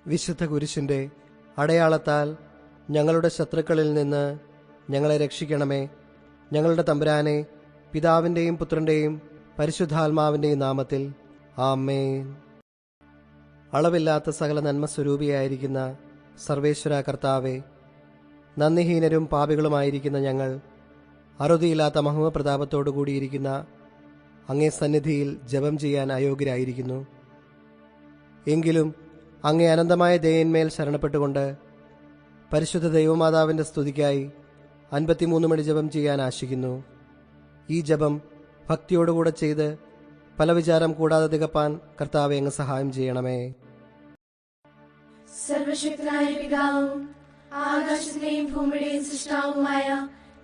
വിശുദ്ധ കുരിശിൻ്റെ അടയാളത്താൽ ഞങ്ങളുടെ ശത്രുക്കളിൽ നിന്ന് ഞങ്ങളെ രക്ഷിക്കണമേ. ഞങ്ങളുടെ തമ്പുരാനെ, പിതാവിൻ്റെയും പുത്രൻ്റെയും പരിശുദ്ധാത്മാവിൻ്റെയും നാമത്തിൽ ആമേൻ. അളവില്ലാത്ത സകല നന്മസ്വരൂപിയായിരിക്കുന്ന സർവേശ്വര കർത്താവെ, നന്ദിഹീനരും പാപികളുമായിരിക്കുന്ന ഞങ്ങൾ അറുതിയില്ലാത്ത മഹിമപ്രതാപത്തോടു കൂടിയിരിക്കുന്ന അങ്ങേ സന്നിധിയിൽ ജപം ചെയ്യാൻ അയോഗ്യരായിരിക്കുന്നു. എങ്കിലും അങ്ങേ അനന്തമായ ദയന്മേൽ ശരണപ്പെട്ടുകൊണ്ട് പരിശുദ്ധ ദൈവമാതാവിൻ്റെ സ്തുതിക്കായി 53 മണി ജപം ചെയ്യാൻ ആശിക്കുന്നു. ഈ ജപം ഭക്തിയോടുകൂടെ ചെയ്ത് പല വിചാരം കൂടാതെ തികപ്പാൻ കർത്താവെ അങ്ങ് സഹായം ചെയ്യണമേ. സർവശക്തനായ പിതാവും ആകാശത്തിന്റെയും ഭൂമിയുടെയും സൃഷ്ടാവുമായ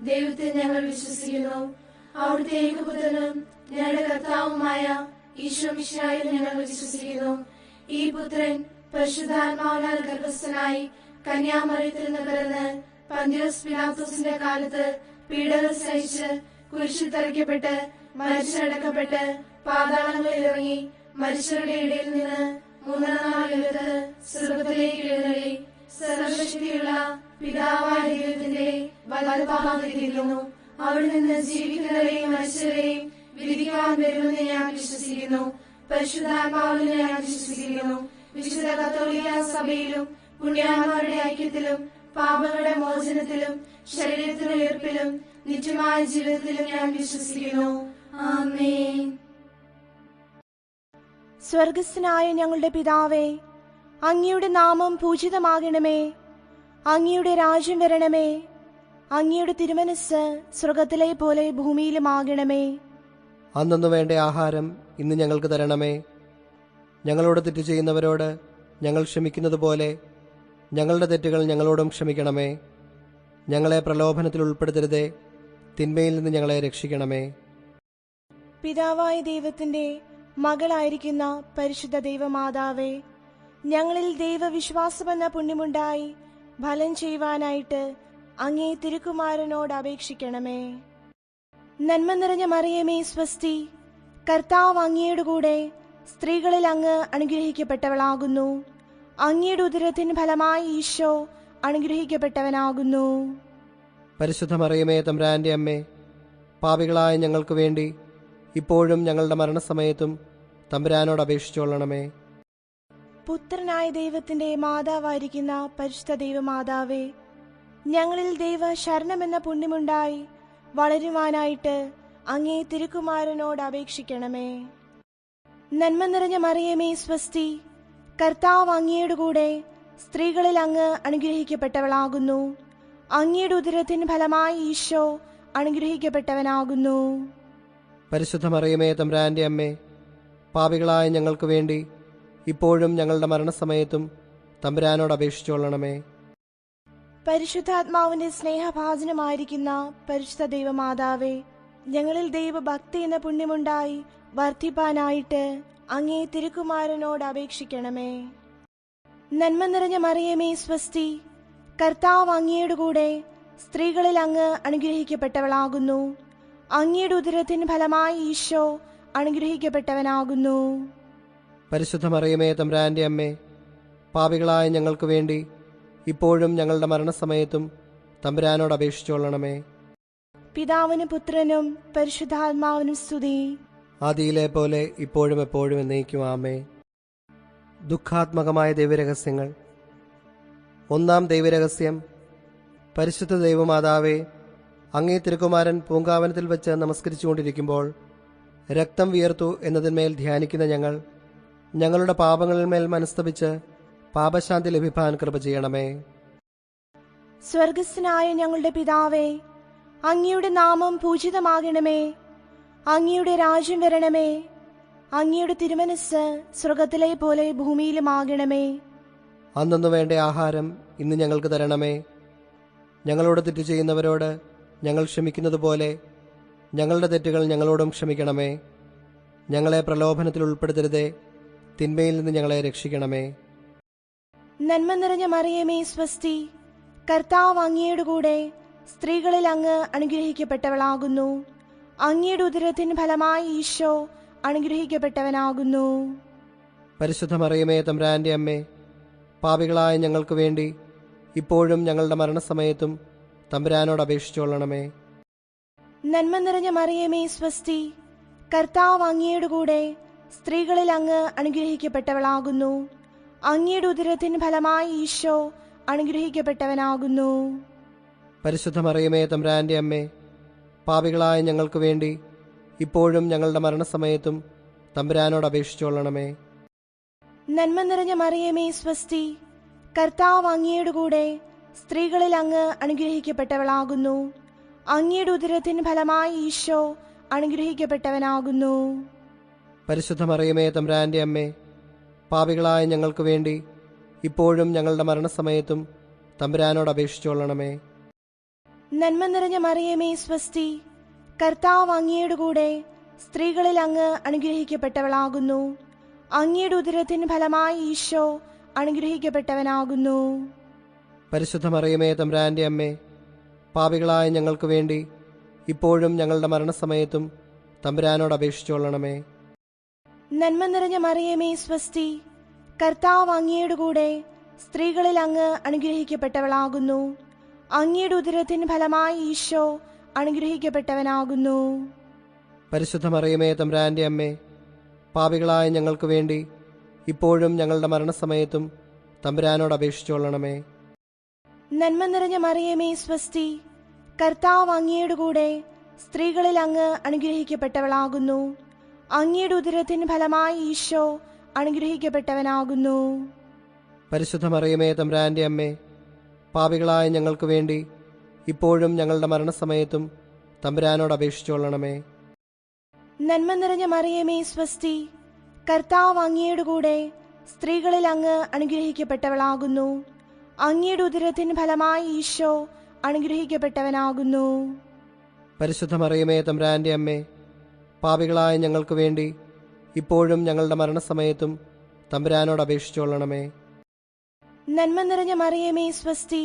ദൈവത്തെ ഞങ്ങൾ വിശ്വസിക്കുന്നു. അവിടുത്തെ ഏകപുത്രനും ഞങ്ങളുടെ കർത്താവുമായ ഈശോ മിശിഹായിൽ ഞങ്ങൾ വിശ്വസിക്കുന്നു. ഈ പുത്രൻ പരിശുദ്ധാത്മാവിനാൽ ഗർഭസ്ഥനായി കന്യാമറിയത്തിൽ നിന്ന് പിറന്ന് പന്തിയോസ് പിലാത്തോസിന്റെ കാലത്ത് പീഡകൾ സഹിച്ച് കുരിശിൽ തറയ്ക്കപ്പെട്ട് മരിച്ചടക്കപ്പെട്ട് പാതാളങ്ങളിൽ ഇറങ്ങി മരിച്ചവരുടെ ഇടയിൽ നിന്ന് മൂന്നാം നാൾ ഉയർത്ത് സ്വർഗ്ഗത്തിലേക്ക് എഴുന്നള്ളി സർവശക്തിയുള്ള പിതാവായ ദൈവത്തിന്റെ വലതുഭാഗത്തിരിക്കുന്നു. അവിടെ നിന്ന് ജീവിക്കുന്നവരെയും മരിച്ചവരെയും വിധിക്കാൻ വരുമെന്ന് ഞാൻ വിശ്വസിക്കുന്നു. പരിശുദ്ധാത്മാവിനെ ഞാൻ വിശ്വസിക്കുന്നു. വിശുദ്ധ കത്തോലിക്ക സഭയിലും പുണ്യാന്മാരുടെ ഐക്യത്തിലും പാപങ്ങളുടെ മോചനത്തിലും ശരീരത്തിന്റെ ഉയർപ്പിലും നിത്യമായ ജീവിതത്തിലും ഞാൻ വിശ്വസിക്കുന്നു. ആമേൻ. സ്വർഗസ്ഥനായ ഞങ്ങളുടെ പിതാവേ, അങ്ങയുടെ നാമം പൂജിതമാകണമേ. അങ്ങയുടെ രാജ്യം വരണമേ. അങ്ങയുടെ തിരുമനസ്സ് സ്വർഗത്തിലെ പോലെ ഭൂമിയിലുമാകണമേ. അന്നു വേണ്ട ആഹാരം ഇന്ന് ഞങ്ങൾക്ക് തരണമേ. ഞങ്ങളോട് തെറ്റ് ചെയ്യുന്നവരോട് ഞങ്ങൾ ക്ഷമിക്കുന്നത് പോലെ ഞങ്ങളുടെ തെറ്റുകൾ ഞങ്ങളോടും ക്ഷമിക്കണമേ. ഞങ്ങളെ പ്രലോഭനത്തിൽ ഉൾപ്പെടുത്തരുതേ, തിന്മയിൽ നിന്ന് ഞങ്ങളെ രക്ഷിക്കണമേ. പിതാവായ ദൈവത്തിന്റെ മകളായിരിക്കുന്ന പരിശുദ്ധ ദൈവമാതാവേ, ഞങ്ങളിൽ ദൈവവിശ്വാസമെന്ന പുണ്യമുണ്ടായി ഫലം ചെയ്യുവാനായിട്ട് അങ്ങേ തിരുക്കുമാരനോട് അപേക്ഷിക്കണമേ. നന്മ നിറഞ്ഞ മറിയമേ സ്വസ്തി, കർത്താവ് അങ്ങയുടെ കൂടെ സ്ത്രീകളിൽ അങ്ങ് അനുഗ്രഹിക്കപ്പെട്ടവളാകുന്നു. അങ്ങയുടെ ഉദരത്തിൻ ഫലമായി ഈശോ അനുഗ്രഹിക്കപ്പെട്ടവനാകുന്നു. പരിശുദ്ധ മറിയമേ തമ്പുരാന്റെ അമ്മേ, പാപികളായ ഞങ്ങൾക്ക് വേണ്ടി ഇപ്പോഴും ഞങ്ങളുടെ മരണസമയത്തും തമ്പുരാനോട് അപേക്ഷിച്ചുകൊള്ളണമേ. പുത്രനായ ദൈവത്തിന്റെ മാതാവായിരിക്കുന്ന പരിശുദ്ധ ദൈവമാതാവേ, ഞങ്ങളിൽ ദൈവ ശരണമെന്ന പുണ്യമുണ്ടായി വളരുവാനായിട്ട് അങ്ങേ തിരുക്കുമാരനോട് അപേക്ഷിക്കണമേ. നന്മ നിറഞ്ഞ മറിയമേ സ്വസ്തി, കർത്താവ് അങ്ങയുടെ കൂടെ സ്ത്രീകളിൽ അങ്ങ് അനുഗ്രഹിക്കപ്പെട്ടവളാകുന്നു. അങ്ങയുടെ ഉദരത്തിൻ ഫലമായി ഈശോ അനുഗ്രഹിക്കപ്പെട്ടവനാകുന്നു. പരിശുദ്ധ മറിയമേ തമ്പുരാന്റെ അമ്മേ, പാപികളായ ഞങ്ങൾക്ക് വേണ്ടി ഇപ്പോഴും ഞങ്ങളുടെ മരണസമയത്തും തമ്പുരാനോട് അപേക്ഷിച്ചുകൊള്ളണമേ. പരിശുദ്ധാത്മാവിന്റെ സ്നേഹഭാജനമായിരിക്കുന്ന പരിശുദ്ധ ദൈവമാതാവേ, ഞങ്ങളിൽ ദൈവഭക്തി എന്ന പുണ്യമുണ്ടായി വർദ്ധിപ്പാനായിട്ട് അങ്ങേ തിരുക്കുമാരനോട് അപേക്ഷിക്കണമേ. നന്മ നിറഞ്ഞ മറിയമേ സ്വസ്തി, കർത്താവ് അങ്ങയുടെ കൂടെ സ്ത്രീകളിൽ അങ്ങ് അനുഗ്രഹിക്കപ്പെട്ടവളാകുന്നു. അങ്ങയുടെ ഉദരത്തിൻ ഫലമായി ഈശോ അനുഗ്രഹിക്കപ്പെട്ടവനാകുന്നു. പരിശുദ്ധ മറിയമേ തമ്പുരാന്റെ അമ്മേ, പാപികളായ ഞങ്ങൾക്ക് വേണ്ടി ഇപ്പോഴും ഞങ്ങളുടെ മരണസമയത്തും തമ്പുരാനോട് അപേക്ഷിച്ചുകൊള്ളണമേ. പിതാവിനും പുത്രനും പരിശുദ്ധാത്മാവിനും സ്തുതി, ആദിയിലെ പോലെ ഇപ്പോഴും എപ്പോഴും എന്നേക്കും ആമേൻ. ദുഃഖാത്മകമായ ദൈവരഹസ്യങ്ങൾ. ഒന്നാം ദൈവരഹസ്യം. പരിശുദ്ധ ദൈവമാതാവേ, അങ്ങേ തിരുക്കുമാരൻ പൂങ്കാവനത്തിൽ വെച്ച് നമസ്കരിച്ചുകൊണ്ടിരിക്കുമ്പോൾ രക്തം വിയർത്തു എന്നതിന്മേൽ ധ്യാനിക്കുന്ന ഞങ്ങൾ ഞങ്ങളുടെ പാപങ്ങളിന്മേൽ മനസ്തപിച്ച് പാപശാന്തി ലഭിപ്പാൻ കൃപ ചെയ്യണമേ. സ്വർഗസ്ഥനായ ഞങ്ങളുടെ പിതാവേ, അങ്ങയുടെ നാമം പൂജിതമാകണമേ. അങ്ങയുടെ രാജ്യം വരണമേ. അങ്ങയുടെ തിരുമനസ്സ് സ്വർഗത്തിലെ പോലെ ഭൂമിയിലുമാകണമേ. അന്നു വേണ്ട ആഹാരം ഇന്ന് ഞങ്ങൾക്ക് തരണമേ. ഞങ്ങളോട് തെറ്റ് ചെയ്യുന്നവരോട് ഞങ്ങൾ ക്ഷമിക്കുന്നത് പോലെ ഞങ്ങളുടെ തെറ്റുകൾ ഞങ്ങളോടും ക്ഷമിക്കണമേ. ഞങ്ങളെ പ്രലോഭനത്തിൽ ഉൾപ്പെടുത്തരുതേ, തിന്മയിൽ നിന്ന് ഞങ്ങളെ രക്ഷിക്കണമേ. നന്മ നിറഞ്ഞ മറിയമേ സ്വസ്തി, കർത്താവ് അങ്ങയുടെ കൂടെ സ്ത്രീകളിൽ അങ്ങ് അനുഗ്രഹിക്കപ്പെട്ടവളാകുന്നു. അങ്ങയുടെ ഉദരത്തിൻ ഫലമായി ഈശോ അനുഗ്രഹിക്കപ്പെട്ടവനാകുന്നു. പരിശുദ്ധ മറിയമേ തമ്പുരാന്റെ അമ്മേ, പാപികളായ ഞങ്ങൾക്ക് വേണ്ടി ഇപ്പോഴും ഞങ്ങളുടെ മരണസമയത്തും തമ്പുരാനോട് അപേക്ഷിച്ചുകൊള്ളണമേ. നന്മ നിറഞ്ഞ മറിയമേ സ്വസ്തി, കർത്താവ് അങ്ങയുടെ കൂടെ സ്ത്രീകളിൽ അങ്ങ് അനുഗ്രഹിക്കപ്പെട്ടവളാകുന്നു. അങ്ങയുടെ ഉദരത്തിൻ ഫലമായി ഈശോ അനുഗ്രഹിക്കപ്പെട്ടവനാകുന്നു. പരിശുദ്ധ മറിയമേ തമ്പുരാന്റെ അമ്മേ, പാപികളായ ഞങ്ങൾക്ക് വേണ്ടി ഇപ്പോഴും ഞങ്ങളുടെ മരണസമയത്തും തമ്പുരാനോട് അപേക്ഷിച്ചുകൊള്ളണമേ. നന്മ നിറഞ്ഞ മറിയമേ സ്വസ്തി, കർത്താവ് അങ്ങയുടെ കൂടെ സ്ത്രീകളിൽ അങ്ങ് അനുഗ്രഹിക്കപ്പെട്ടവളാകുന്നു. അങ്ങയുടെ ഉദരത്തിൻ ഫലമായി ഈശോ അനുഗ്രഹിക്കപ്പെട്ടവനാകുന്നു. പരിശുദ്ധ മറിയമേ തമ്പുരാന്റെ അമ്മേ, പാപികളായ ഞങ്ങൾക്ക് വേണ്ടി ഇപ്പോഴും ഞങ്ങളുടെ മരണസമയത്തും തമ്പുരാനോട് അപേക്ഷിച്ചുകൊള്ളണമേ. നന്മ നിറഞ്ഞ മറിയമേ സ്വസ്തി, കർത്താവ് അങ്ങയുടെ കൂടെ സ്ത്രീകളിൽ അങ്ങ് അനുഗ്രഹിക്കപ്പെട്ടവളാകുന്നു. അങ്ങയുടെ ഉദരത്തിൻ ഫലമായി ഈശോ അനുഗ്രഹിക്കപ്പെട്ടവനാകുന്നു. പരിശുദ്ധ മറിയമേ തമ്പുരാന്റെ അമ്മേ, പാപികളായ ഞങ്ങൾക്ക് വേണ്ടി ഇപ്പോഴും ഞങ്ങളുടെ മരണസമയത്തും തമ്പുരാനോട് അപേക്ഷിച്ചുകൊള്ളണമേ. നന്മ നിറഞ്ഞ മറിയമേ സ്വസ്തി, കർത്താവ് അങ്ങയുടെ കൂടെ സ്ത്രീകളിൽ അങ്ങ് അനുഗ്രഹിക്കപ്പെട്ടവളാകുന്നു. അങ്ങയുടെ ഉദരത്തിൻ ഫലമായി ഈശോ അനുഗ്രഹിക്കപ്പെട്ടവനാകുന്നു. പരിശുദ്ധ മറിയമേ തമ്പുരാന്റെ അമ്മേ, പാപികളായ ഞങ്ങൾക്ക് വേണ്ടി ഇപ്പോഴും ഞങ്ങളുടെ മരണസമയത്തും തമ്പുരാനോട് അപേക്ഷിച്ചുകൊള്ളണമേ. നന്മ നിറഞ്ഞ മറിയമേ സ്വസ്തി, കർത്താവ് അങ്ങയുടെ കൂടെ സ്ത്രീകളിൽ അങ്ങ് അനുഗ്രഹിക്കപ്പെട്ടവളാകുന്നു. അങ്ങയുടെ ഉദരത്തിൻ ഫലമായി ഈശോ അനുഗ്രഹിക്കപ്പെട്ടവനാകുന്നു. പരിശുദ്ധ മറിയമേ തമ്പുരാന്റെ അമ്മേ, പാപികളായ ഞങ്ങൾക്ക് വേണ്ടി ഇപ്പോഴും ഞങ്ങളുടെ മരണസമയത്തും തമ്പുരാനോട് അപേക്ഷിച്ചുകൊള്ളണമേ. നന്മ നിറഞ്ഞ മറിയമേ സ്വസ്തി, കർത്താവ് അങ്ങയുടെ കൂടെ സ്ത്രീകളിൽ അങ്ങ് അനുഗ്രഹിക്കപ്പെട്ടവളാകുന്നു. അങ്ങയുടെ ഉദരത്തിൻ ഫലമായി ഈശോ അനുഗ്രഹിക്കപ്പെട്ടവനാകുന്നു. പരിശുദ്ധ മറിയമേ തമ്പുരാന്റെ അമ്മേ, പാപികളായ ഞങ്ങൾക്ക് വേണ്ടി ഇപ്പോഴും ഞങ്ങളുടെ മരണസമയത്തും തമ്പുരാനോട് അപേക്ഷിച്ചുകൊള്ളണമേ. നന്മ നിറഞ്ഞ മറിയമേ സ്വസ്തി,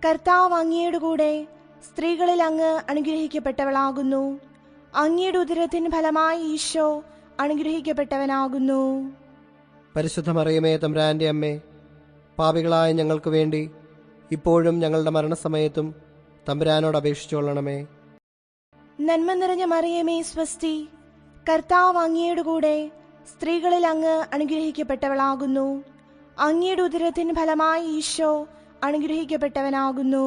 കർത്താവ് അങ്ങയുടെ കൂടെ സ്ത്രീകളിൽ അങ്ങ് അനുഗ്രഹിക്കപ്പെട്ടവളാകുന്നു. അങ്ങയുടെ ഉദരത്തിൻ ഫലമായി ഈശോ അനുഗ്രഹിക്കപ്പെട്ടവനാകുന്നു. പരിശുദ്ധ മറിയമേ തമ്പുരാന്റെ അമ്മേ, പാപികളായ ഞങ്ങൾക്ക് വേണ്ടി ഇപ്പോഴും ഞങ്ങളുടെ മരണസമയത്തും തമ്പുരാനോട് അപേക്ഷിച്ചുകൊള്ളണമേ. നന്മ നിറഞ്ഞ മറിയമേ സ്വസ്തി, കർത്താവ് അങ്ങയുടെ കൂടെ സ്ത്രീകളിൽ അങ്ങ് അനുഗ്രഹിക്കപ്പെട്ടവളാകുന്നു. അങ്ങയുടെ ഉദരത്തിൻ ഫലമായി ഈശോ അനുഗ്രഹിക്കപ്പെട്ടവനാകുന്നു.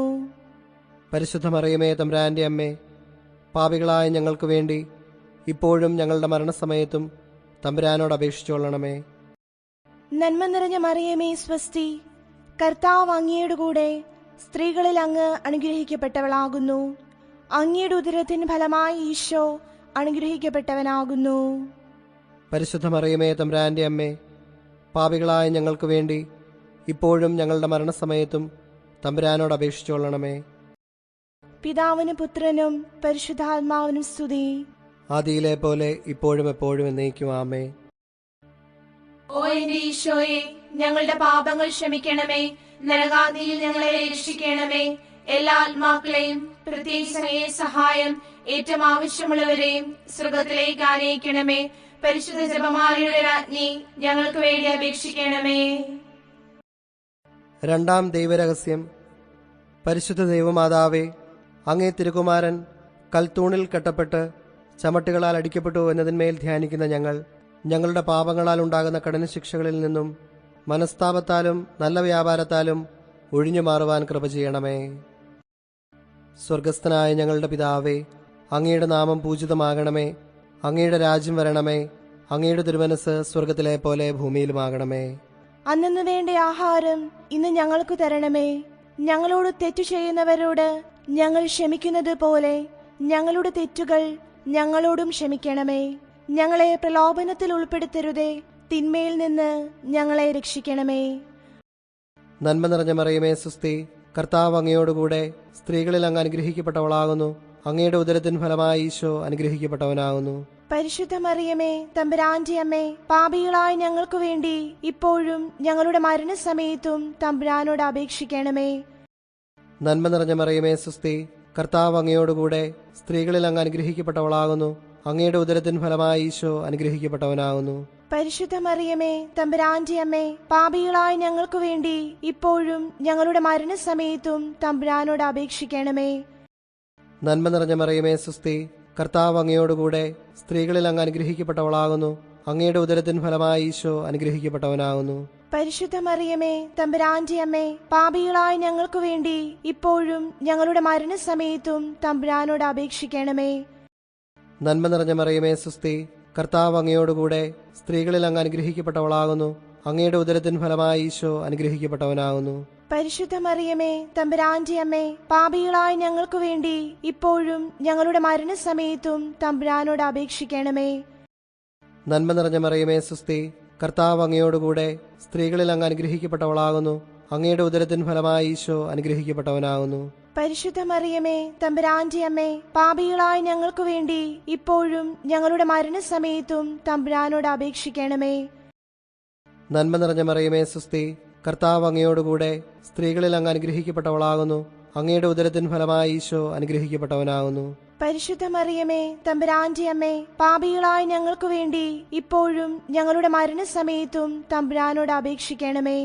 പരിശുദ്ധ മറിയമേ തമ്പുരാന്റെ അമ്മേ, പാപികളായ ഞങ്ങൾക്ക് വേണ്ടി ഇപ്പോഴും ഞങ്ങളുടെ മരണസമയത്തും തമ്പുരാനോട് അപേക്ഷിച്ചുകൊള്ളണമേ. നന്മ നിറഞ്ഞ മറിയമേ സ്വസ്തി, കർത്താവ് അങ്ങയുടെ കൂടെ സ്ത്രീകളിൽ അങ്ങ് അനുഗ്രഹിക്കപ്പെട്ടവളാകുന്നു. അങ്ങയുടെ ഉദരത്തിൻ ഫലമായി ഈശോ അനുഗ്രഹിക്കപ്പെട്ടവനാകുന്നു. പരിശുദ്ധ മറിയമേ തമ്പുരാന്റെ അമ്മേ, പാപികളായ ഞങ്ങൾക്ക് വേണ്ടി ഇപ്പോഴും ഞങ്ങളുടെ മരണസമയത്തും തമ്പുരാനോട് അപേക്ഷിച്ചുകൊള്ളണമേ. പിതാവിനും പുത്രനും പരിശുദ്ധാത്മാവിനും സ്തുതി. ആദിയിലെ പോലെ ഇപ്പോഴും എപ്പോഴും എന്നേക്കും ആമേൻ. ഓ എന്റെ ഈശോയെ, ഞങ്ങളുടെ പാപങ്ങൾ ക്ഷമിക്കണമേ. നരകാഗ്നിയിൽ ഞങ്ങളെ രക്ഷിക്കണമേ. എല്ലാ ആത്മാക്കളെയും പ്രത്യേകിച്ച് അങ്ങേ സഹായം ഏറ്റവും ആവശ്യമുള്ളവരെയും സ്വർഗത്തിലേക്ക് ആനയിക്കണമേ. പരിശുദ്ധ ജപമാലയുടെ രാജ്ഞി, ഞങ്ങൾക്ക് വേണ്ടി അപേക്ഷിക്കണമേ. രണ്ടാം ദൈവരഹസ്യം. പരിശുദ്ധ ദൈവമാതാവേ, അങ്ങേ തിരുകുമാരൻ കൽത്തൂണിൽ കെട്ടപ്പെട്ട് ചമട്ടുകളാൽ അടിക്കപ്പെട്ടു എന്നതിന്മേൽ ധ്യാനിക്കുന്ന ഞങ്ങളുടെ പാപങ്ങളാൽ ഉണ്ടാകുന്ന കഠിന ശിക്ഷകളിൽ നിന്നും മനസ്താപത്താലും നല്ല വ്യാപാരത്താലും ഒഴിഞ്ഞു മാറുവാൻ കൃപ ചെയ്യണമേ. സ്വർഗസ്ഥനായ ഞങ്ങളുടെ പിതാവേ, അങ്ങയുടെ നാമം പൂജിതമാകണമേ. അങ്ങയുടെ രാജ്യം വരണമേ. അങ്ങയുടെ തിരുമനസ് സ്വർഗത്തിലെ പോലെ ഭൂമിയിലുമാകണമേ. അന്നു വേണ്ട ആഹാരം ഇന്ന് ഞങ്ങൾക്ക് തരണമേ. ഞങ്ങളോട് തെറ്റു ചെയ്യുന്നവരോട് ഞങ്ങൾ ക്ഷമിക്കുന്നത് പോലെ ഞങ്ങളുടെ തെറ്റുകൾ ഞങ്ങളോടും ക്ഷമിക്കണമേ. ഞങ്ങളെ പ്രലോഭനത്തിൽ ഉൾപ്പെടുത്തരുതേ, തിന്മയിൽ നിന്ന് ഞങ്ങളെ രക്ഷിക്കണമേ. നന്മ നിറഞ്ഞ മറിയമേ സുസ്തി, കർത്താവ് അങ്ങയോടുകൂടെ സ്ത്രീകളിൽ അങ്ങ് അനുഗ്രഹിക്കപ്പെട്ടവളാകുന്നു. അങ്ങയുടെ ഉദരത്തിൻ ഫലമായി ഈശോ അനുഗ്രഹിക്കപ്പെട്ടവനാകുന്നു. പരിശുദ്ധ മറിയമേ തമ്പുരാന്റെ അമ്മേ, പാപികളായ ഞങ്ങൾക്ക് വേണ്ടി ഇപ്പോഴും ഞങ്ങളുടെ മരണസമയത്തും തമ്പുരാനോട് അപേക്ഷിക്കണമേ. നന്മ നിറഞ്ഞ മറിയമേ സുസ്തി, കർത്താവ് അങ്ങയോടുകൂടെ സ്ത്രീകളിൽ അങ്ങ് അനുഗ്രഹിക്കപ്പെട്ടവളാകുന്നു. അങ്ങയുടെ ഉദരത്തിൻ ഫലമായി ഈശോ അനുഗ്രഹിക്കപ്പെട്ടവനാകുന്നു. പരിശുദ്ധ മറിയമേ തമ്പുരാന്റെ അമ്മേ, പാപികളായ ഞങ്ങൾക്ക് വേണ്ടി ഇപ്പോഴും ഞങ്ങളുടെ മരണസമയത്തും തമ്പുരാനോട് അപേക്ഷിക്കണമേ. നന്മ നിറഞ്ഞ മറിയമേ സുസ്തി, കർത്താവ് അങ്ങയോടുകൂടെ സ്ത്രീകളിൽ അങ്ങ് അനുഗ്രഹിക്കപ്പെട്ടവളാകുന്നു. അങ്ങയുടെ ഉദരത്തിൻ ഫലമായി ഈശോ അനുഗ്രഹിക്കപ്പെട്ടവനാകുന്നു. പരിശുദ്ധ മറിയമേ തമ്പുരാന്റെ അമ്മേ, പാപികളായ ഞങ്ങൾക്ക് വേണ്ടി ഇപ്പോഴും ഞങ്ങളുടെ മരണസമയത്തും തമ്പുരാനോട് അപേക്ഷിക്കണമേ. നന്മ നിറഞ്ഞ മറിയമേ സുസ്തി, കർത്താവ് അങ്ങയോടുകൂടെ സ്ത്രീകളിൽ അങ്ങ് അനുഗ്രഹിക്കപ്പെട്ടവളാകുന്നു. അങ്ങയുടെ ഉദരത്തിൻ ഫലമായി ഈശോ അനുഗ്രഹിക്കപ്പെട്ടവനാകുന്നു. പരിശുദ്ധ മറിയമേ തമ്പുരാന്റെ അമ്മേ, പാപികളായ ഞങ്ങൾക്ക് വേണ്ടി ഇപ്പോഴും ഞങ്ങളുടെ മരണസമയത്തും തമ്പുരാനോട് അപേക്ഷിക്കണമേ. നന്മ നിറഞ്ഞ മറിയമേ സുസ്തി, കർത്താവ് അങ്ങയോടുകൂടെ സ്ത്രീകളിൽ അങ്ങ് അനുഗ്രഹിക്കപ്പെട്ടവളാകുന്നു. അങ്ങയുടെ ഉദരത്തിൻ ഫലമായി ഈശോ അനുഗ്രഹിക്കപ്പെട്ടവനാകുന്നു. പരിശുദ്ധ മറിയമേ തമ്പുരാന്റെ അമ്മേ, പാപികളായ ഞങ്ങൾക്ക് വേണ്ടി ഇപ്പോഴും ഞങ്ങളുടെ മരണസമയത്തും തമ്പുരാനോട് അപേക്ഷിക്കണമേ. നന്മ നിറഞ്ഞ മറിയമേ സുസ്തി, കർത്താവ് അങ്ങയോടുകൂടെ സ്ത്രീകളിൽ അങ്ങ് അനുഗ്രഹിക്കപ്പെട്ടവളാകുന്നു. അങ്ങയുടെ ഉദരത്തിൻ ഫലമായി ഈശോ അനുഗ്രഹിക്കപ്പെട്ടവനാകുന്നു. പരിശുദ്ധ മറിയമേ തമ്പുരാന്റെ അമ്മേ, പാപികളായ ഞങ്ങൾക്ക് വേണ്ടി ഇപ്പോഴും ഞങ്ങളുടെ മരണസമയത്തും തമ്പുരാനോട് അപേക്ഷിക്കണമേ.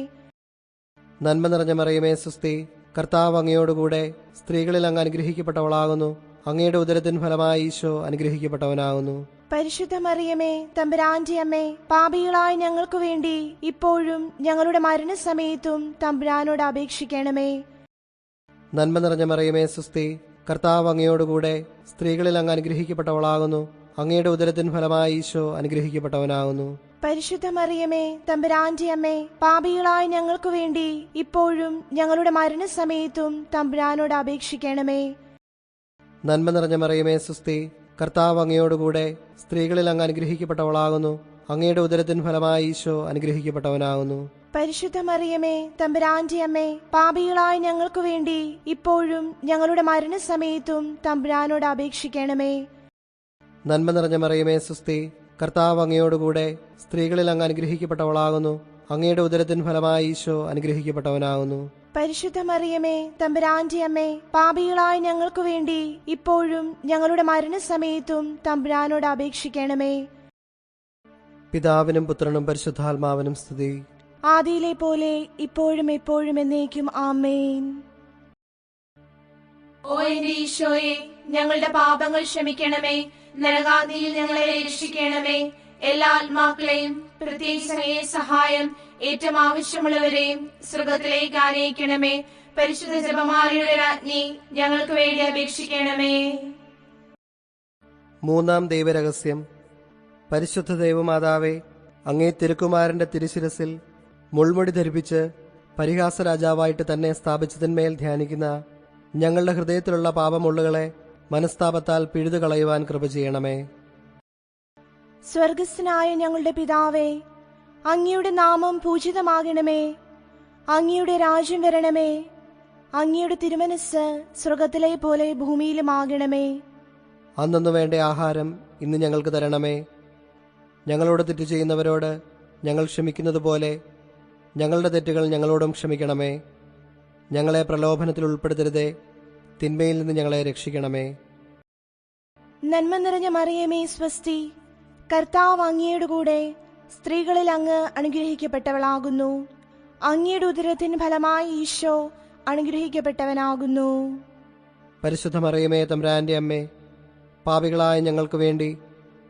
നന്മ നിറഞ്ഞ മറിയമേ സുസ്തി, കർത്താവ് അങ്ങയോടുകൂടെ സ്ത്രീകളിൽ അങ്ങ് അനുഗ്രഹിക്കപ്പെട്ടവളാകുന്നു. അങ്ങയുടെ ഉദരത്തിൻ ഫലമായി ഈശോ അനുഗ്രഹിക്കപ്പെട്ടവനാകുന്നു. പരിശുദ്ധ മറിയമേ തമ്പുരാന്റെ അമ്മേ, പാപികളായ ഞങ്ങൾക്ക് വേണ്ടി ഇപ്പോഴും ഞങ്ങളുടെ മരണസമയത്തും തമ്പുരാനോട് അപേക്ഷിക്കണമേ. നന്മ നിറഞ്ഞ മറിയമേ സുസ്തി, കർത്താവ് അങ്ങയോടുകൂടെ സ്ത്രീകളിൽ അങ്ങ് അനുഗ്രഹിക്കപ്പെട്ടവളാകുന്നു. അങ്ങയുടെ ഉദരത്തിൻ ഫലമായി ഈശോ അനുഗ്രഹിക്കപ്പെട്ടവനാകുന്നു. പരിശുദ്ധ മറിയമേ തമ്പുരാന്റെ അമ്മേ, പാപികളായ ഞങ്ങൾക്ക് വേണ്ടി ഇപ്പോഴും ഞങ്ങളുടെ മരണസമയത്തും തമ്പുരാനോട് അപേക്ഷിക്കണമേ. നന്മ നിറഞ്ഞ മറിയമേ സുസ്തി, കർത്താവ് അങ്ങയോടുകൂടെ സ്ത്രീകളിൽ അങ്ങ് അനുഗ്രഹിക്കപ്പെട്ടവളാകുന്നു. അങ്ങയുടെ ഉദരത്തിൻ ഫലമായി ഈശോ അനുഗ്രഹിക്കപ്പെട്ടവനാകുന്നു. പരിശുദ്ധ മറിയമേ തമ്പുരാന്റെ അമ്മേ, പാപികളായ ഞങ്ങൾക്ക് വേണ്ടി ഇപ്പോഴും ഞങ്ങളുടെ മരണസമയത്തും തമ്പുരാനോട് അപേക്ഷിക്കണമേ. നന്മ നിറഞ്ഞ മറിയമേ സുസ്തി, കർത്താവ് അങ്ങയോടുകൂടെ സ്ത്രീകളിൽ അങ്ങ് അനുഗ്രഹിക്കപ്പെട്ടവളാകുന്നു. അങ്ങയുടെ ഉദരത്തിൻ ഫലമായി ഈശോ അനുഗ്രഹിക്കപ്പെട്ടവനാകുന്നു. പരിശുദ്ധ മറിയമേ തമ്പുരാന്റെ അമ്മേ, പാപികളായ ഞങ്ങൾക്ക് വേണ്ടി ഇപ്പോഴും ഞങ്ങളുടെ മരണസമയത്തും തമ്പുരാനോട് അപേക്ഷിക്കണമേ. പിതാവിനും പുത്രനും പരിശുദ്ധാത്മാവിനും സ്തുതി. ആദിയിലെ പോലെ ഇപ്പോഴും എപ്പോഴും എന്നേക്കും ആമേൻ. ഓ എന്റെ ഈശോയെ, ഞങ്ങളുടെ പാപങ്ങൾ ക്ഷമിക്കണമേ. നരകാഗ്നിയിൽ ഞങ്ങളെ രക്ഷിക്കണമേ. എല്ലാ ആത്മാക്കളെയും പ്രത്യേകിച്ച് അങ്ങയെ സഹായം ഏറ്റവും ആവശ്യമുള്ളവരെയും സ്വർഗത്തിലേക്ക് ആനയിക്കണമേ. പരിശുദ്ധ ജപമാലയുടെ രാജ്ഞി, ഞങ്ങൾക്ക് വേണ്ടി അപേക്ഷിക്കണമേ. മൂന്നാം ദൈവരഹസ്യം. പരിശുദ്ധ ദൈവമാതാവേ, അങ്ങേ തിരുക്കുമാരന്റെ തിരുശിരസിൽ മുൾമുടി ധരിപ്പിച്ച് പരിഹാസ രാജാവായിട്ട് തന്നെ സ്ഥാപിച്ചതിന്മേൽ ധ്യാനിക്കുന്ന ഞങ്ങളുടെ ഹൃദയത്തിലുള്ള പാപമുള്ളുകളെ മനസ്താപത്താൽ പിഴുതുകളയുവാൻ കൃപ ചെയ്യണമേ. സ്വർഗസ്ഥനായ ഞങ്ങളുടെ പിതാവേ, അങ്ങയുടെ നാമം പൂജിതമാകണമേ. അങ്ങയുടെ രാജ്യം വരണമേ. അങ്ങയുടെ തിരുമനസ് സ്വർഗത്തിലെ പോലെ ഭൂമിയിലുമാകണമേ. അന്നു വേണ്ട ആഹാരം ഇന്ന് ഞങ്ങൾക്ക് തരണമേ. ഞങ്ങളോട് തെറ്റ് ചെയ്യുന്നവരോട് ഞങ്ങൾ ക്ഷമിക്കുന്നത് പോലെ ഞങ്ങളുടെ തെറ്റുകൾ ഞങ്ങളോടും ക്ഷമിക്കണമേ. ഞങ്ങളെ പ്രലോഭനത്തിൽ ഉൾപ്പെടുത്തരുതേ, തിന്മയിൽ നിന്ന് ഞങ്ങളെ രക്ഷിക്കണമേ. നന്മ നിറഞ്ഞ മറിയമേ സ്വസ്തി, കർത്താവ് അങ്ങയുടെ കൂടെ സ്ത്രീകളിൽ അങ്ങ് അനുഗ്രഹിക്കപ്പെട്ടവളാകുന്നു. അങ്ങയുടെ ഉദരത്തിൻ ഫലമായി ഈശോ അനുഗ്രഹിക്കപ്പെട്ടവനാകുന്നു. പരിശുദ്ധ മറിയമേ തമ്പുരാന്റെ അമ്മേ, പാപികളായ ഞങ്ങൾക്ക് വേണ്ടി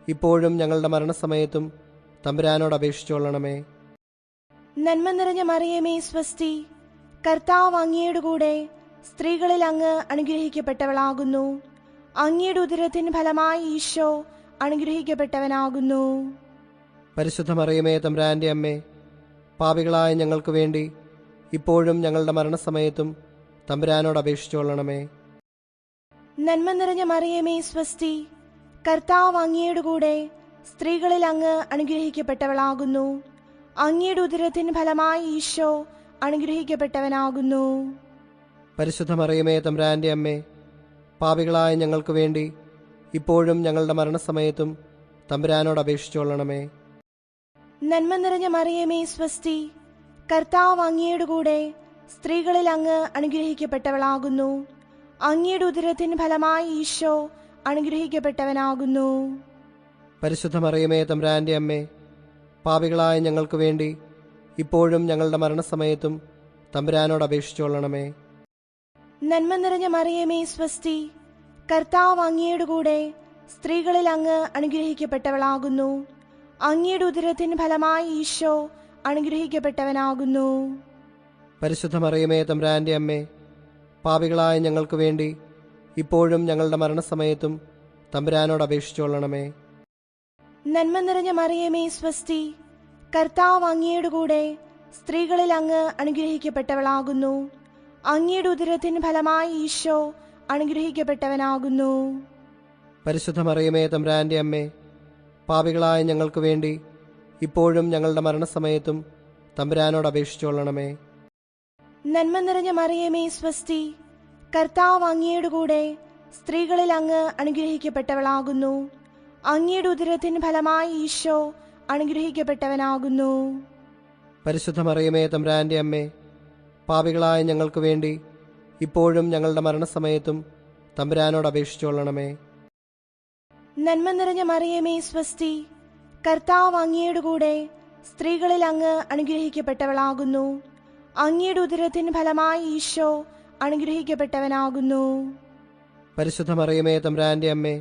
ഇപ്പോഴും ഞങ്ങളുടെ മരണസമയത്തും തമ്പുരാനോട് അപേക്ഷിച്ചുകൊള്ളണമേ. നന്മ നിറഞ്ഞ മറിയമേ സ്വസ്തി, കർത്താവ് അങ്ങയുടെ കൂടെ സ്ത്രീകളിൽ അങ്ങ് അനുഗ്രഹിക്കപ്പെട്ടവളാകുന്നു. അങ്ങയുടെ ഉദരത്തിൻ ഫലമായി ഈശോ അനുഗ്രഹിക്കപ്പെട്ടവനാകുന്നു. പരിശുദ്ധ മറിയമേ തമ്പുരാന്റെ അമ്മേ, പാപികളായ ഞങ്ങൾക്ക് വേണ്ടി ഇപ്പോഴും ഞങ്ങളുടെ മരണസമയത്തും തമ്പുരാനോട് അപേക്ഷിച്ചുകൊള്ളണമേ. നന്മ നിറഞ്ഞ മറിയമേ സ്വസ്തി, കർത്താവ് അങ്ങയുടെ കൂടെ സ്ത്രീകളിൽ അങ്ങ് അനുഗ്രഹിക്കപ്പെട്ടവളാകുന്നു. അങ്ങയുടെ ഉദരത്തിൻ ഫലമായി ഈശോ അനുഗ്രഹിക്കപ്പെട്ടവനാകുന്നു. പരിശുദ്ധ മറിയമേ തമ്പുരാന്റെ അമ്മേ, പാപികളായ ഞങ്ങൾക്ക് വേണ്ടി ഇപ്പോഴും ഞങ്ങളുടെ മരണസമയത്തും തമ്പുരാനോട് അപേക്ഷിച്ചുകൊള്ളണമേ. നന്മ നിറഞ്ഞ മറിയമേ സ്വസ്തി, കർത്താവ് അങ്ങയുടെ കൂടെ സ്ത്രീകളിൽ അങ്ങ് അനുഗ്രഹിക്കപ്പെട്ടവളാകുന്നു. അങ്ങയുടെ ഉദരത്തിൻ ഫലമായി ഈശോ അനുഗ്രഹിക്കപ്പെട്ടവനാകുന്നു. പരിശുദ്ധ മറിയമേ തമ്പുരാന്റെ അമ്മേ, പാപികളായ ഞങ്ങൾക്ക് വേണ്ടി ഇപ്പോഴും ഞങ്ങളുടെ മരണസമയത്തും തമ്പുരാനോട് അപേക്ഷിച്ചുകൊള്ളണമേ. നന്മ നിറഞ്ഞ മറിയമേ സ്വസ്തി, കർത്താവ് അങ്ങയുടെ കൂടെ സ്ത്രീകളിൽ അങ്ങ് അനുഗ്രഹിക്കപ്പെട്ടവളാകുന്നു. അങ്ങയുടെ ഉദരത്തിൻ ഫലമായി ഈശോ അനുഗ്രഹിക്കപ്പെട്ടവനാകുന്നു. പരിശുദ്ധ മറിയമേ തമ്പുരാന്റെ അമ്മേ, പാപികളായ ഞങ്ങൾക്ക് വേണ്ടി ഇപ്പോഴും ഞങ്ങളുടെ മരണസമയത്തും തമ്പുരാനോട് അപേക്ഷിച്ചുകൊള്ളണമേ. നന്മ നിറഞ്ഞ മറിയമേ സ്വസ്തി, കർത്താവ് അങ്ങയുടെ കൂടെ സ്ത്രീകളിൽ അങ്ങ് അനുഗ്രഹിക്കപ്പെട്ടവളാകുന്നു. അങ്ങയുടെ ഉദരത്തിൻ ഫലമായി ഈശോ അനുഗ്രഹിക്കപ്പെട്ടവനാകുന്നു. പരിശുദ്ധ മറിയമേ തമ്പുരാന്റെ അമ്മേ, പാപികളായ ഞങ്ങൾക്ക് വേണ്ടി ഇപ്പോഴും ഞങ്ങളുടെ മരണസമയത്തും തമ്പുരാനോട് അപേക്ഷിച്ചുകൊള്ളണമേ. നന്മ നിറഞ്ഞ മറിയമേ സ്വസ്തി, കർത്താവ് അങ്ങയുടെ കൂടെ സ്ത്രീകളിൽ അങ്ങ് അനുഗ്രഹിക്കപ്പെട്ടവളാകുന്നു. അങ്ങയുടെ ഉദരത്തിൻ ഫലമായി ഈശോ അനുഗ്രഹിക്കപ്പെട്ടവനാകുന്നു. പരിശുദ്ധ മറിയമേ തമ്പുരാന്റെ അമ്മേ, പാപികളായ ഞങ്ങൾക്ക് വേണ്ടി ഇപ്പോഴും ഞങ്ങളുടെ മരണസമയത്തും തമ്പുരാനോട് അപേക്ഷിച്ചുകൊള്ളണമേ. നന്മ നിറഞ്ഞ മറിയമേ സ്വസ്തി, കർത്താവ് അങ്ങയുടെ കൂടെ സ്ത്രീകളിൽ അങ്ങ് അനുഗ്രഹിക്കപ്പെട്ടവളാകുന്നു. അങ്ങയുടെ ഉദരത്തിൻ ഫലമായി ഈശോ അനുഗ്രഹിക്കപ്പെട്ടവനാകുന്നു. പരിശുദ്ധ മറിയമേ തമ്പുരാന്റെ അമ്മേ,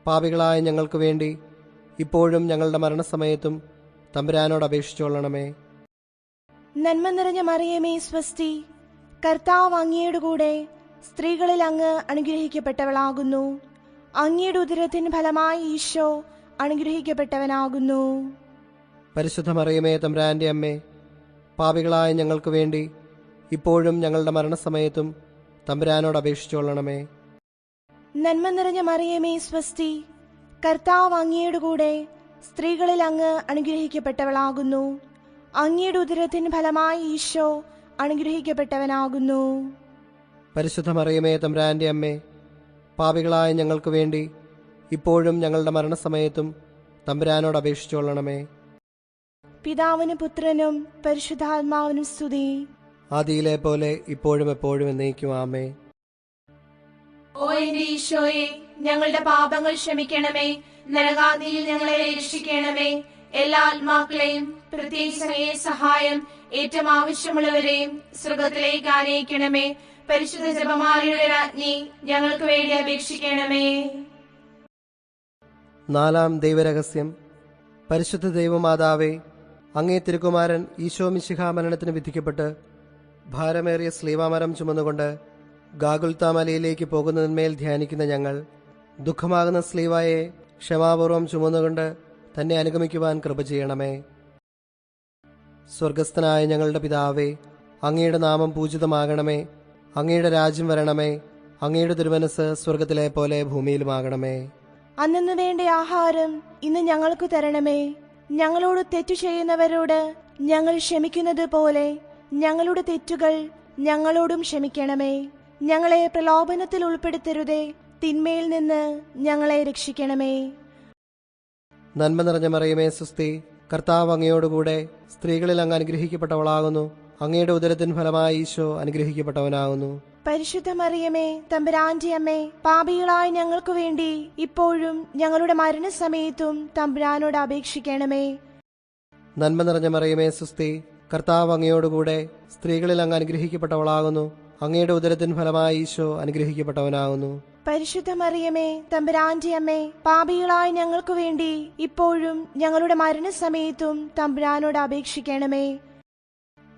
പാപികളായ ഞങ്ങൾക്ക് വേണ്ടി ഇപ്പോഴും ഞങ്ങളുടെ മരണസമയത്തും തമ്പുരാനോട് അപേക്ഷിച്ചുകൊള്ളണമേ. നന്മ നിറഞ്ഞ മറിയമേ സ്വസ്തി, കർത്താവ് അങ്ങയുടെ കൂടെ സ്ത്രീകളിൽ അങ്ങ് അനുഗ്രഹിക്കപ്പെട്ടവളാകുന്നു. അങ്ങയുടെ ഉദരത്തിൻ ഫലമായി ഈശോ അനുഗ്രഹിക്കപ്പെട്ടവനാകുന്നു. പരിശുദ്ധ മറിയമേ തമ്പുരാന്റെ അമ്മേ, പാപികളായ ഞങ്ങൾക്ക് വേണ്ടി ഇപ്പോഴും ഞങ്ങളുടെ മരണസമയത്തും തമ്പുരാനോട് അപേക്ഷിച്ചുകൊള്ളണമേ. നന്മ നിറഞ്ഞ മറിയമേ സ്വസ്തി, കർത്താവ് അങ്ങയുടെ കൂടെ സ്ത്രീകളിൽ അങ്ങ് അനുഗ്രഹിക്കപ്പെട്ടവളാകുന്നു. അങ്ങയുടെ ഉദരത്തിൻ ഫലമായി ഈശോ അനുഗ്രഹിക്കപ്പെട്ടവനാകുന്നു. പരിശുദ്ധ മറിയമേ തമ്പുരാന്റെ അമ്മേ, പാപികളായ ഞങ്ങൾക്ക് വേണ്ടി ഇപ്പോഴും ഞങ്ങളുടെ മരണസമയത്തും തമ്പുരാനോട് അപേക്ഷിച്ചുകൊള്ളണമേ. പിതാവിനും പുത്രനും പരിശുദ്ധാത്മാവിനും സ്തുതി. ആദിയിലെ പോലെ ഇപ്പോഴും എപ്പോഴും എന്നേക്കും ആമേൻ. ഓ എന്റെ ഈശോയെ, ഞങ്ങളുടെ പാപങ്ങൾ ക്ഷമിക്കണമേ. നരകാഗ്നിയിൽ ഞങ്ങളെ രക്ഷിക്കണമേ. എല്ലാ ആത്മാക്കളെയും പ്രത്യേകിച്ച് സഹായം ഏറ്റവും ആവശ്യമുള്ളവരെയും സ്വർഗത്തിലേക്ക് ആനയിക്കണമേ. പരിശുദ്ധ ജപമാലയുടെ രാജ്ഞി, ഞങ്ങൾക്ക് വേണ്ടി അപേക്ഷിക്കണമേ. നാലാം ദൈവരഹസ്യം. പരിശുദ്ധ ദൈവമാതാവേ, അങ്ങേ തിരുക്കുമാരൻ ഈശോ മിശിഹാ മരണത്തിന് വിധിക്കപ്പെട്ട് ഭാരമേറിയ സ്ലീവാമരം ചുമന്നുകൊണ്ട് ഗാഗുൽത്താ മലയിലേക്ക് പോകുന്നതിന്മേൽ ധ്യാനിക്കുന്ന ഞങ്ങൾ, ദുഃഖമാകുന്ന സ്ലീവായെ ക്ഷമാപൂർവം ചുമന്നുകൊണ്ട് തന്നെ അനുഗമിക്കുവാൻ കൃപ ചെയ്യണമേ. സ്വർഗസ്ഥനായ ഞങ്ങളുടെ പിതാവേ, അങ്ങയുടെ നാമം പൂജിതമാകണമേ. അങ്ങയുടെ രാജ്യം വരണമേ. അങ്ങയുടെ തിരുമനസ് സ്വർഗത്തിലെ പോലെ ഭൂമിയിലുമാകണമേ. അന്നു വേണ്ട ആഹാരം ഇന്ന് ഞങ്ങൾക്ക് തരണമേ. ഞങ്ങളോട് തെറ്റു ചെയ്യുന്നവരോട് ഞങ്ങൾ ക്ഷമിക്കുന്നത് പോലെ ഞങ്ങളുടെ തെറ്റുകൾ ഞങ്ങളോടും ക്ഷമിക്കണമേ. ഞങ്ങളെ പ്രലോഭനത്തിൽ ഉൾപ്പെടുത്തരുതേ, തിന്മയിൽ നിന്ന് ഞങ്ങളെ രക്ഷിക്കണമേ. നന്മ നിറഞ്ഞ മറിയമേ സുസ്തി, കർത്താവ് അങ്ങയോടുകൂടെ സ്ത്രീകളിൽ അങ്ങ് അനുഗ്രഹിക്കപ്പെട്ടവളാകുന്നു. അങ്ങയുടെ ഉദരത്തിൻ ഫലമായി ഈശോ അനുഗ്രഹിക്കപ്പെട്ടവനാകുന്നു. പരിശുദ്ധ മറിയമേ തമ്പുരാന്റെ അമ്മേ, പാപികളായ ഞങ്ങൾക്ക് വേണ്ടി ഇപ്പോഴും ഞങ്ങളുടെ മരണസമയത്തും തമ്പുരാനോട് അപേക്ഷിക്കണമേ. നന്മ നിറഞ്ഞ മറിയമേ സുസ്തി, കർത്താവ് അങ്ങയോടുകൂടെ സ്ത്രീകളിൽ അങ്ങ് അനുഗ്രഹിക്കപ്പെട്ടവളാകുന്നു. അങ്ങയുടെ ഉദരത്തിൻ ഫലമായി ഈശോ അനുഗ്രഹിക്കപ്പെട്ടവനാകുന്നു. പരിശുദ്ധ മറിയമേ തമ്പുരാന്റെ അമ്മേ, പാപികളായ ഞങ്ങൾക്ക് വേണ്ടി ഇപ്പോഴും ഞങ്ങളുടെ മരണസമയത്തും തമ്പുരാനോട് അപേക്ഷിക്കണമേ.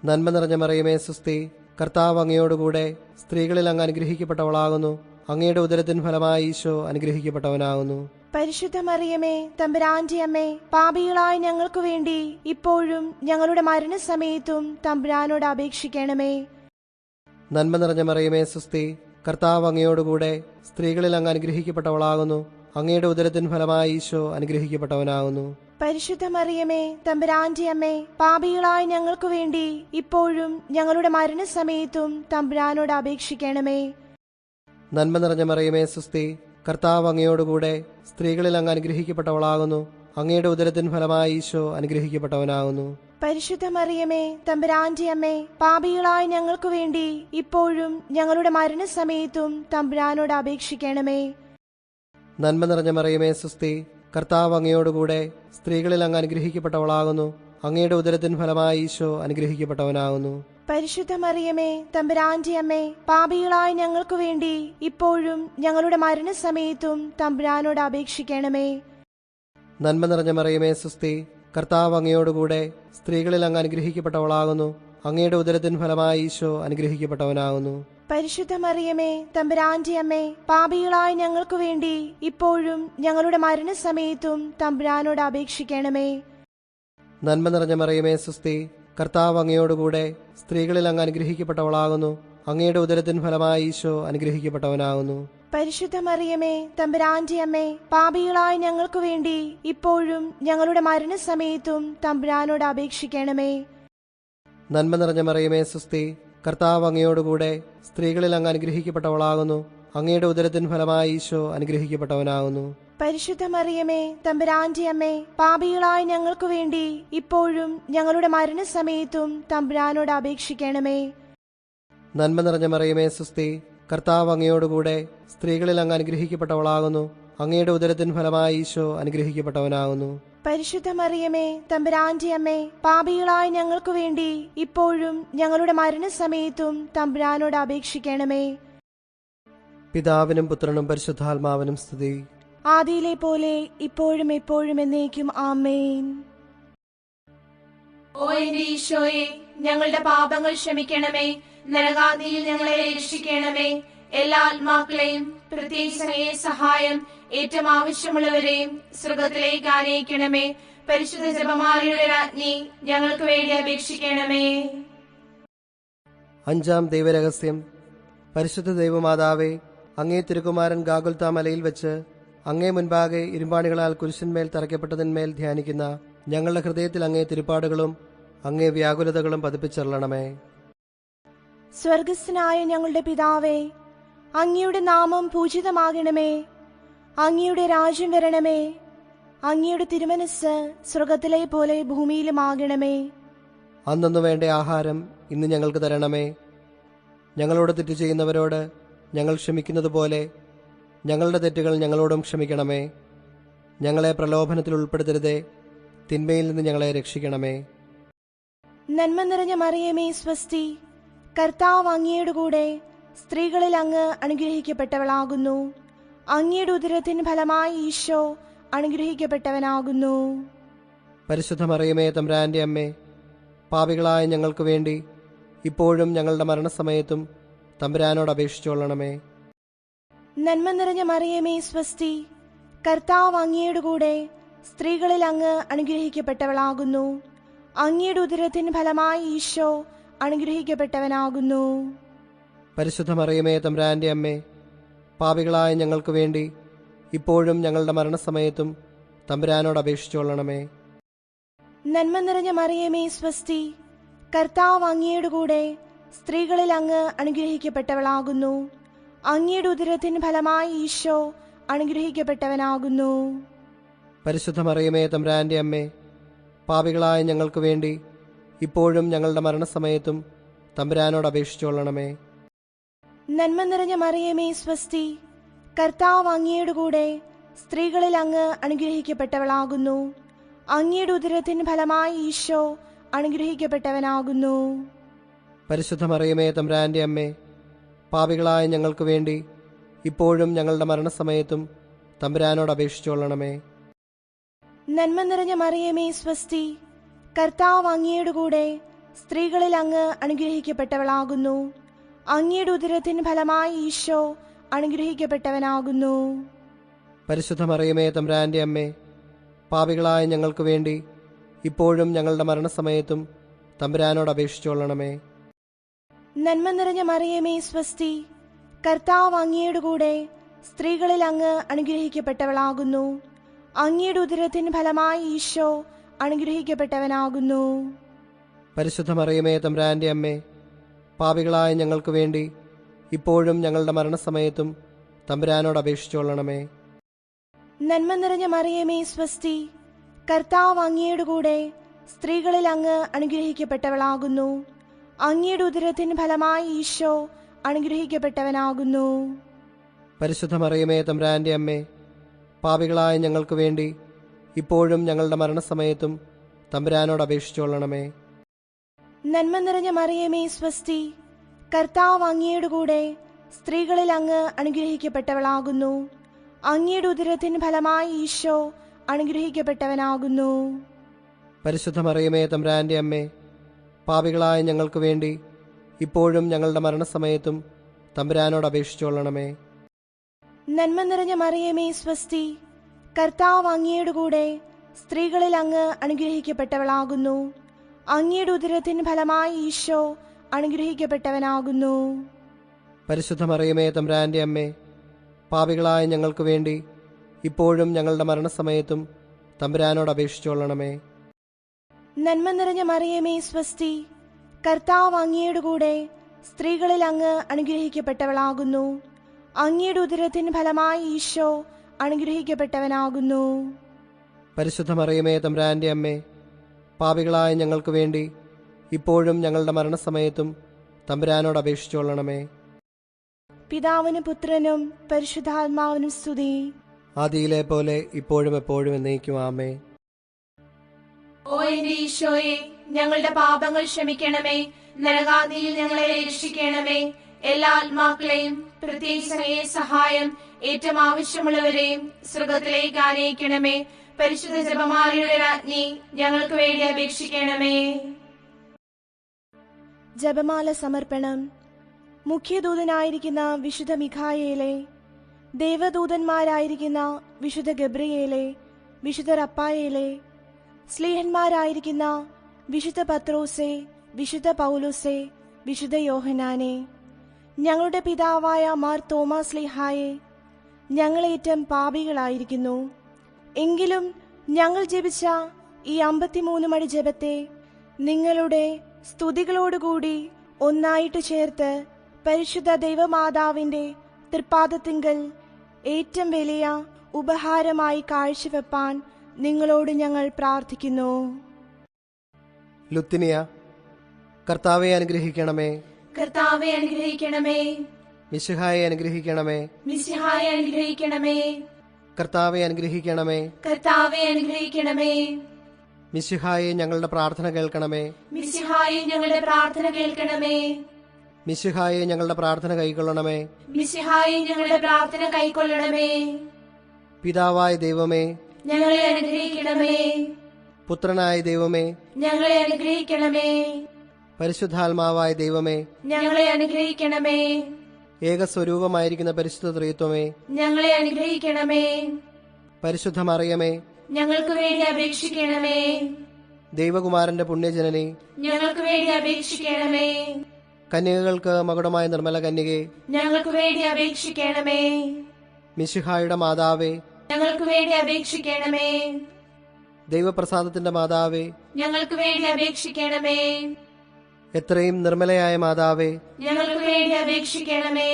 നന്മ നിറഞ്ഞ മറിയമേ സുസ്തി, കർത്താവ് അങ്ങയോടുകൂടെ സ്ത്രീകളിൽ അങ്ങ് അനുഗ്രഹിക്കപ്പെട്ടവളാകുന്നു. അങ്ങയുടെ ഉദരത്തിൻ ഫലമായി ഈശോ അനുഗ്രഹിക്കപ്പെട്ടവനാകുന്നു. പരിശുദ്ധ മറിയമേ തമ്പുരാന്റെ അമ്മേ, പാപികളായ ഞങ്ങൾക്ക് വേണ്ടി ഇപ്പോഴും ഞങ്ങളുടെ മരണസമയത്തും തമ്പുരാനോട് അപേക്ഷിക്കണമേ. നന്മ നിറഞ്ഞ മറിയമേ സുസ്തി, കർത്താവ് അങ്ങയോടുകൂടെ സ്ത്രീകളിൽ അങ്ങ് അനുഗ്രഹിക്കപ്പെട്ടവളാകുന്നു. അങ്ങയുടെ ഉദരത്തിൻ ഫലമായി ഈശോ അനുഗ്രഹിക്കപ്പെട്ടവനാകുന്നു. പരിശുദ്ധ മറിയമേ തമ്പുരാന്റെ അമ്മേ, പാപികളായ ഞങ്ങൾക്ക് വേണ്ടി ഇപ്പോഴും ഞങ്ങളുടെ മരണസമയത്തും തമ്പുരാനോട് അപേക്ഷിക്കണമേ. നന്മ നിറഞ്ഞ മറിയമേ സുസ്തി, കർത്താവ് അങ്ങയോടുകൂടെ സ്ത്രീകളിൽ അങ്ങ് അനുഗ്രഹിക്കപ്പെട്ടവളാകുന്നു. അങ്ങയുടെ ഉദരത്തിൻ ഫലമായി ഈശോ അനുഗ്രഹിക്കപ്പെട്ടവനാകുന്നു. പരിശുദ്ധ മറിയമേ തമ്പുരാന്റെ അമ്മേ, പാപികളായ ഞങ്ങൾക്ക് വേണ്ടി ഇപ്പോഴും ഞങ്ങളുടെ മരണസമയത്തും തമ്പുരാനോട് അപേക്ഷിക്കണമേ. നന്മ നിറഞ്ഞ മറിയമേ സുസ്തി, കർത്താവ് അങ്ങയോടുകൂടെ സ്ത്രീകളിൽ അങ്ങ് അനുഗ്രഹിക്കപ്പെട്ടവളാകുന്നു. അങ്ങയുടെ ഉദരത്തിൻ ഫലമായി ഈശോ അനുഗ്രഹിക്കപ്പെട്ടവനാകുന്നു. പരിശുദ്ധ മറിയമേ, തമ്പുരാന്റെ അമ്മേ, പാപികളായ ഞങ്ങൾക്ക് വേണ്ടി ഇപ്പോഴും ഞങ്ങളുടെ മരണസമയത്തും തമ്പുരാനോട് അപേക്ഷിക്കണമേ. നന്മ നിറഞ്ഞ മറിയമേ, സുസ്തി. കർത്താവ് അങ്ങയോടുകൂടെ സ്ത്രീകളിൽ അങ്ങ് അനുഗ്രഹിക്കപ്പെട്ടവളാകുന്നു. അങ്ങയുടെ ഉദരത്തിൻ ഫലമായി ഈശോ അനുഗ്രഹിക്കപ്പെട്ടവനാകുന്നു. പരിശുദ്ധ മറിയമേ, തമ്പുരാന്റെ അമ്മേ, പാപികളായ ഞങ്ങൾക്ക് വേണ്ടി ഇപ്പോഴും ഞങ്ങളുടെ മരണസമയത്തും തമ്പുരാനോട് അപേക്ഷിക്കണമേ. നന്മ നിറഞ്ഞ മറിയമേ, സുസ്തി. കർത്താവ് അങ്ങയോടുകൂടെ സ്ത്രീകളിൽ അങ്ങ് അനുഗ്രഹിക്കപ്പെട്ടവളാകുന്നു. അങ്ങയുടെ ഉദരത്തിൻ ഫലമായി ഈശോ അനുഗ്രഹിക്കപ്പെട്ടവനാകുന്നു. പരിശുദ്ധ മറിയമേ, തമ്പുരാന്റെ അമ്മേ, പാപികളായ ഞങ്ങൾക്ക് വേണ്ടി ഇപ്പോഴും ഞങ്ങളുടെ മരണസമയത്തും തമ്പുരാനോട് അപേക്ഷിക്കണമേ. നന്മ നിറഞ്ഞ മറിയമേ, സുസ്തി. കർത്താവ് അങ്ങയോടുകൂടെ സ്ത്രീകളിൽ അങ്ങ് അനുഗ്രഹിക്കപ്പെട്ടവളാകുന്നു. അങ്ങയുടെ ഉദരത്തിൻ ഫലമായി ഈശോ അനുഗ്രഹിക്കപ്പെട്ടവനാകുന്നു. പരിശുദ്ധ മറിയമേ, തമ്പുരാന്റെ അമ്മേ, പാപികളായ ഞങ്ങൾക്ക് വേണ്ടി ഇപ്പോഴും ഞങ്ങളുടെ മരണസമയത്തും തമ്പുരാനോട് അപേക്ഷിക്കണമേ. നന്മ നിറഞ്ഞ മറിയമേ, സുസ്തി. കർത്താവ് അങ്ങയോടുകൂടെ സ്ത്രീകളിൽ അങ്ങ് അനുഗ്രഹിക്കപ്പെട്ടവളാകുന്നു. അങ്ങയുടെ ഉദരത്തിൻ ഫലമായി ഈശോ അനുഗ്രഹിക്കപ്പെട്ടവനാകുന്നു. പരിശുദ്ധ മറിയമേ, തമ്പുരാന്റെ അമ്മേ, പാപികളായ ഞങ്ങൾക്ക് വേണ്ടി ഇപ്പോഴും ഞങ്ങളുടെ മരണസമയത്തും തമ്പുരാനോട് അപേക്ഷിക്കണമേ. പിതാവിനും പുത്രനും പരിശുദ്ധാത്മാവിനും സ്തുതി. ആദിയിലെ പോലെ ഇപ്പോഴും എപ്പോഴും എന്നേക്കും ആമേൻ. ഓ എന്റെ ഈശോയെ, ഞങ്ങളുടെ പാപങ്ങൾ ക്ഷമിക്കണമേ. നരകാദിയിൽ ഞങ്ങളെ രക്ഷിക്കണമേ. എല്ലാ ആത്മാക്കളെയും പ്രത്യേകിച്ച് അങ്ങയെ സഹായം ഏറ്റവും ആവശ്യമുള്ളവരെയും സ്വർഗത്തിലേക്ക് ആനയിക്കണമേ. പരിശുദ്ധ ജപമാലയുടെ രാജ്ഞി, ഞങ്ങൾക്ക് വേണ്ടി അപേക്ഷിക്കണമേ. അഞ്ചാം ദൈവരഹസ്യം. പരിശുദ്ധ ദൈവമാതാവേ, അങ്ങേ തിരുക്കുമാരൻ ഗാഗുൽത്താ മലയിൽ വെച്ച് അങ്ങേ മുൻപാകെ ഇരുമ്പാണികളാൽ കുരിശന്മേൽ തറയ്ക്കപ്പെട്ടതിന്മേൽ ധ്യാനിക്കുന്ന ഞങ്ങളുടെ ഹൃദയത്തിൽ അങ്ങേ തിരുപ്പാടുകളും അങ്ങേ വ്യാകുലതകളും പതിപ്പിച്ചെള്ളണമേ. സ്വർഗസ്ഥനായ ഞങ്ങളുടെ പിതാവേ, അങ്ങയുടെ നാമം പൂജിതമാകണമേ. അങ്ങയുടെ രാജ്യം വരണമേ. അങ്ങയുടെ തിരുമനസ് സ്വർഗത്തിലെ പോലെ ഭൂമിയിലുമാകണമേ. അന്നു വേണ്ട ആഹാരം ഇന്ന് ഞങ്ങൾക്ക് തരണമേ. ഞങ്ങളോട് തെറ്റ് ചെയ്യുന്നവരോട് ഞങ്ങൾ ക്ഷമിക്കുന്നത് പോലെ ഞങ്ങളുടെ തെറ്റുകൾ ഞങ്ങളോടും ക്ഷമിക്കണമേ. ഞങ്ങളെ പ്രലോഭനത്തിൽ ഉൾപ്പെടുത്തരുതേ, തിന്മയിൽ നിന്ന് ഞങ്ങളെ രക്ഷിക്കണമേ. നന്മ നിറഞ്ഞ മറിയമേ, സ്വസ്തി. കർത്താവ് അങ്ങയുടെ കൂടെ സ്ത്രീകളിൽ അങ്ങ് അനുഗ്രഹിക്കപ്പെട്ടവളാകുന്നു. അങ്ങയുടെ ഉദരത്തിൻ ഫലമായി ഈശോ അനുഗ്രഹിക്കപ്പെട്ടവനാകുന്നു. പരിശുദ്ധ മറിയമേ, തമ്പുരാന്റെ അമ്മേ, പാപികളായ ഞങ്ങൾക്ക് വേണ്ടി ഇപ്പോഴും ഞങ്ങളുടെ മരണസമയത്തും തമ്പുരാനോട് അപേക്ഷിച്ചുകൊള്ളണമേ. നന്മ നിറഞ്ഞ മറിയമേ, സ്വസ്തി. കർത്താവ് അങ്ങയുടെ കൂടെ സ്ത്രീകളിൽ അങ്ങ് അനുഗ്രഹിക്കപ്പെട്ടവളാകുന്നു. അങ്ങയുടെ ഉദരത്തിൻ ഫലമായി ഈശോ അനുഗ്രഹിക്കപ്പെട്ടവനാകുന്നു. പരിശുദ്ധ മറിയമേ, തമ്പുരാന്റെ അമ്മേ, പാപികളായ ഞങ്ങൾക്ക് വേണ്ടി ഇപ്പോഴും ഞങ്ങളുടെ മരണസമയത്തും തമ്പുരാനോട് അപേക്ഷിച്ചുകൊള്ളണമേ. നന്മ നിറഞ്ഞ മറിയമേ, സ്വസ്തി. കർത്താവ് അങ്ങയുടെ കൂടെ സ്ത്രീകളിൽ അങ്ങ് അനുഗ്രഹിക്കപ്പെട്ടവളാകുന്നു. അങ്ങയുടെ ഉദരത്തിൻ ഫലമായി ഈശോ അനുഗ്രഹിക്കപ്പെട്ടവനാകുന്നു. പരിശുദ്ധ മറിയമേ, തമ്പുരാന്റെ അമ്മേ, പാപികളായ ഞങ്ങൾക്ക് വേണ്ടി ഇപ്പോഴും ഞങ്ങളുടെ മരണസമയത്തും തമ്പുരാനോട് അപേക്ഷിച്ചുകൊള്ളണമേ. നന്മ നിറഞ്ഞ മറിയമേ, സ്വസ്തി. കർത്താവ് അങ്ങയുടെ കൂടെ സ്ത്രീകളിൽ അങ്ങ് അനുഗ്രഹിക്കപ്പെട്ടവളാകുന്നു. അങ്ങയുടെ ഉദരത്തിൻ ഫലമായി ഈശോ അനുഗ്രഹിക്കപ്പെട്ടവനാകുന്നു. പരിശുദ്ധ മറിയമേ, തമ്പുരാന്റെ അമ്മേ, പാപികളായ ഞങ്ങൾക്ക് വേണ്ടി ഇപ്പോഴും ഞങ്ങളുടെ മരണസമയത്തും തമ്പുരാനോട് അപേക്ഷിച്ചുകൊള്ളണമേ. നന്മ നിറഞ്ഞ മറിയമേ, സ്വസ്തി. കർത്താവ് അങ്ങയുടെ കൂടെ സ്ത്രീകളിൽ അങ്ങ് അനുഗ്രഹിക്കപ്പെട്ടവളാകുന്നു. അങ്ങയുടെ ഉദരത്തിൻ ഫലമായി ഈശോ അനുഗ്രഹിക്കപ്പെട്ടവനാകുന്നു. പരിശുദ്ധ മറിയമേ, തമ്പുരാന്റെ അമ്മേ, പാപികളായ ഞങ്ങൾക്ക് വേണ്ടി ഇപ്പോഴും ഞങ്ങളുടെ മരണസമയത്തും തമ്പുരാനോട് അപേക്ഷിച്ചുകൊള്ളണമേ. നന്മ നിറഞ്ഞ മറിയമേ, സ്വസ്തി. കർത്താവ് അങ്ങയുടെ കൂടെ സ്ത്രീകളിൽ അങ്ങ് അനുഗ്രഹിക്കപ്പെട്ടവളാകുന്നു. അങ്ങയുടെ ഉദരത്തിൻ ഫലമായി ഈശോ അനുഗ്രഹിക്കപ്പെട്ടവനാകുന്നു. പരിശുദ്ധ മറിയമേ, തമ്പുരാന്റെ അമ്മേ, പാപികളായ ഞങ്ങൾക്ക് വേണ്ടി ഇപ്പോഴും ഞങ്ങളുടെ മരണസമയത്തും തമ്പുരാനോട് അപേക്ഷിച്ചുകൊള്ളണമേ. നന്മ നിറഞ്ഞ മറിയമേ, സ്വസ്തി. കർത്താവ് അങ്ങയുടെ കൂടെ സ്ത്രീകളിൽ അങ്ങ് അനുഗ്രഹിക്കപ്പെട്ടവളാകുന്നു. അങ്ങയുടെ ഉദരത്തിൻ ഫലമായി ഈശോ അനുഗ്രഹിക്കപ്പെട്ടവനാകുന്നു. പരിശുദ്ധ മറിയമേ, തമ്പുരാന്റെ അമ്മേ, പാപികളായ ഞങ്ങൾക്ക് വേണ്ടി ഇപ്പോഴും ഞങ്ങളുടെ മരണസമയത്തും തമ്പുരാനോട് അപേക്ഷിച്ചുകൊള്ളണമേ. നന്മ നിറഞ്ഞ മറിയമേ സ്വസ്തി, കർത്താവ് അങ്ങയുടെ കൂടെ സ്ത്രീകളിൽ അങ്ങ് അനുഗ്രഹിക്കപ്പെട്ടവളാകുന്നു. അങ്ങയുടെ ഉദരത്തിന് ഫലമായി ഈശോ അനുഗ്രഹിക്കപ്പെട്ടവനാകുന്നു. പരിശുദ്ധ മറിയമേ തമ്പുരാന്റെ അമ്മേ, പാപികളായ ഞങ്ങൾക്ക് വേണ്ടി ഇപ്പോഴും ഞങ്ങളുടെ മരണസമയത്തും തമ്പുരാനോട് അപേക്ഷിച്ചുകൊള്ളണമേ. നന്മ നിറഞ്ഞ മറിയമേ സ്വസ്തി, കർത്താവ് അങ്ങയുടെ കൂടെ സ്ത്രീകളിൽ അങ്ങ് അനുഗ്രഹിക്കപ്പെട്ടവളാകുന്നു. അങ്ങയുടെ ഉദരത്തിന് ഫലമായി ഈശോ അനുഗ്രഹിക്കപ്പെട്ടവനാകുന്നു. പരിശുദ്ധ മറിയമേ തമ്പുരാന്റെ അമ്മേ, പാപികളായ ഞങ്ങൾക്ക് വേണ്ടി ഇപ്പോഴും ഞങ്ങളുടെ മരണസമയത്തും തമ്പുരാനോട് അപേക്ഷിച്ചുകൊള്ളണമേ. നന്മ നിറഞ്ഞ മറിയമേ സ്വസ്തി, കർത്താവ് അങ്ങയുടെ കൂടെ സ്ത്രീകളിൽ അങ്ങ് അനുഗ്രഹിക്കപ്പെട്ടവളാകുന്നു. അങ്ങയുടെ ഉദരത്തിന് ഫലമായി ഈശോ അനുഗ്രഹിക്കപ്പെട്ടവനാകുന്നു. പരിശുദ്ധ മറിയമേ തമ്പുരാന്റെ അമ്മേ, പാപികളായ ഞങ്ങൾക്ക് വേണ്ടി ഇപ്പോഴും ഞങ്ങളുടെ മരണസമയത്തും തമ്പുരാനോട് അപേക്ഷിച്ചുകൊള്ളണമേ. പിതാവിനും പുത്രനും പരിശുദ്ധാത്മാവിനും സ്തുതി. ആദിയിലെ പോലെ ഇപ്പോഴും എപ്പോഴും എന്നേക്കും ആമേൻ. ഓ എന്റെ ഈശോയെ, ഞങ്ങളുടെ പാപങ്ങൾ ക്ഷമിക്കണമേ. നരകാദിയിൽ ഞങ്ങളെ രക്ഷിക്കണമേ. എല്ലാ ആത്മാക്കളെയും പ്രത്യേകിച്ച് അങ്ങയെ സഹായം ഏറ്റവും ആവശ്യമുള്ളവരെയും സ്വർഗത്തിലേക്ക് ആനയിക്കണമേ. പരിശുദ്ധ ജപമാലയുടെ രാജ്ഞി, ഞങ്ങൾക്ക് വേണ്ടി അപേക്ഷിക്കണമേ. ജപമാല സമർപ്പണം. മുഖ്യദൂതനായിരിക്കുന്ന വിശുദ്ധ മിഖായേലെ, ദേവദൂതന്മാരായിരിക്കുന്ന വിശുദ്ധ ഗബ്രിയേലെ, വിശുദ്ധ റപ്പായേലെ, സ്ലീഹന്മാരായിരിക്കുന്ന വിശുദ്ധ പത്രോസെ, വിശുദ്ധ പൗലോസെ, വിശുദ്ധ യോഹനാനെ, ഞങ്ങളുടെ പിതാവായ മാർ തോമാസ് സ്ലീഹായെ, ഞങ്ങളേറ്റം പാപികളായിരിക്കുന്നു. എങ്കിലും ഞങ്ങൾ ജപിച്ച ഈ 53 മണി ജപത്തെ നിങ്ങളുടെ സ്തുതികളോടുകൂടി ഒന്നായിട്ട് ചേർത്ത് പരിശുദ്ധ ദൈവമാതാവിന്റെ തൃപ്പാദത്തിങ്കൽ ഏറ്റവും വലിയ ഉപഹാരമായി കാഴ്ചവെപ്പാൻ നിങ്ങളോട് ഞങ്ങൾ പ്രാർത്ഥിക്കുന്നു. ലുത്തിനിയ. കർത്താവെ അനുഗ്രഹിക്കണമേ. കർത്താവെ അനുഗ്രഹിക്കണമേ. മിശിഹായെ അനുഗ്രഹിക്കണമേ. മിശിഹായെ അനുഗ്രഹിക്കണമേ. കർത്താവെ അനുഗ്രഹിക്കണമേ. കർത്താവെ അനുഗ്രഹിക്കണമേ. മിശിഹായെ ഞങ്ങളുടെ പ്രാർത്ഥന കേൾക്കണമേ. മിശിഹായെ ഞങ്ങളുടെ പ്രാർത്ഥന കേൾക്കണമേ. മിശിഹായെ ഞങ്ങളുടെ പ്രാർത്ഥന കൈക്കൊള്ളണമേ. മിശിഹായെ ഞങ്ങളുടെ പ്രാർത്ഥന കൈക്കൊള്ളണമേ. പിതാവായ ദൈവമേ, ഞങ്ങളെ അനുഗ്രഹിക്കണമേ. പുത്രനായ ദൈവമേ, ഞങ്ങളെ അനുഗ്രഹിക്കണമേ. പരിശുദ്ധാത്മാവായ ദൈവമേ, ഞങ്ങളെ അനുഗ്രഹിക്കണമേ. ഏകസ്വരൂപമായിരിക്കുന്ന പരിശുദ്ധ ത്രിത്വമേ, ഞങ്ങളെ അനുഗ്രഹിക്കണമേ. പരിശുദ്ധ മറിയമേ, ഞങ്ങൾക്ക് വേണ്ടി അപേക്ഷിക്കണമേ. ദൈവകുമാരന്റെ പുണ്യജനനി, ഞങ്ങൾക്ക് വേണ്ടി അപേക്ഷിക്കണമേ. കന്യകകൾക്ക് മകുടമായ നിർമ്മല കന്യകെ, ഞങ്ങൾക്ക് വേണ്ടി അപേക്ഷിക്കണമേ. മിശിഹായുടെ മാതാവേ, ഞങ്ങൾക്ക് വേണ്ടി അപേക്ഷിക്കണമേ. ദൈവപ്രസാദത്തിന്റെ മാതാവേ, ഞങ്ങൾക്ക് വേണ്ടി അപേക്ഷിക്കണമേ. എത്രയും നിർമ്മലയായ മാതാവേ, ഞങ്ങൾക്ക് വേണ്ടി അപേക്ഷിക്കണമേ.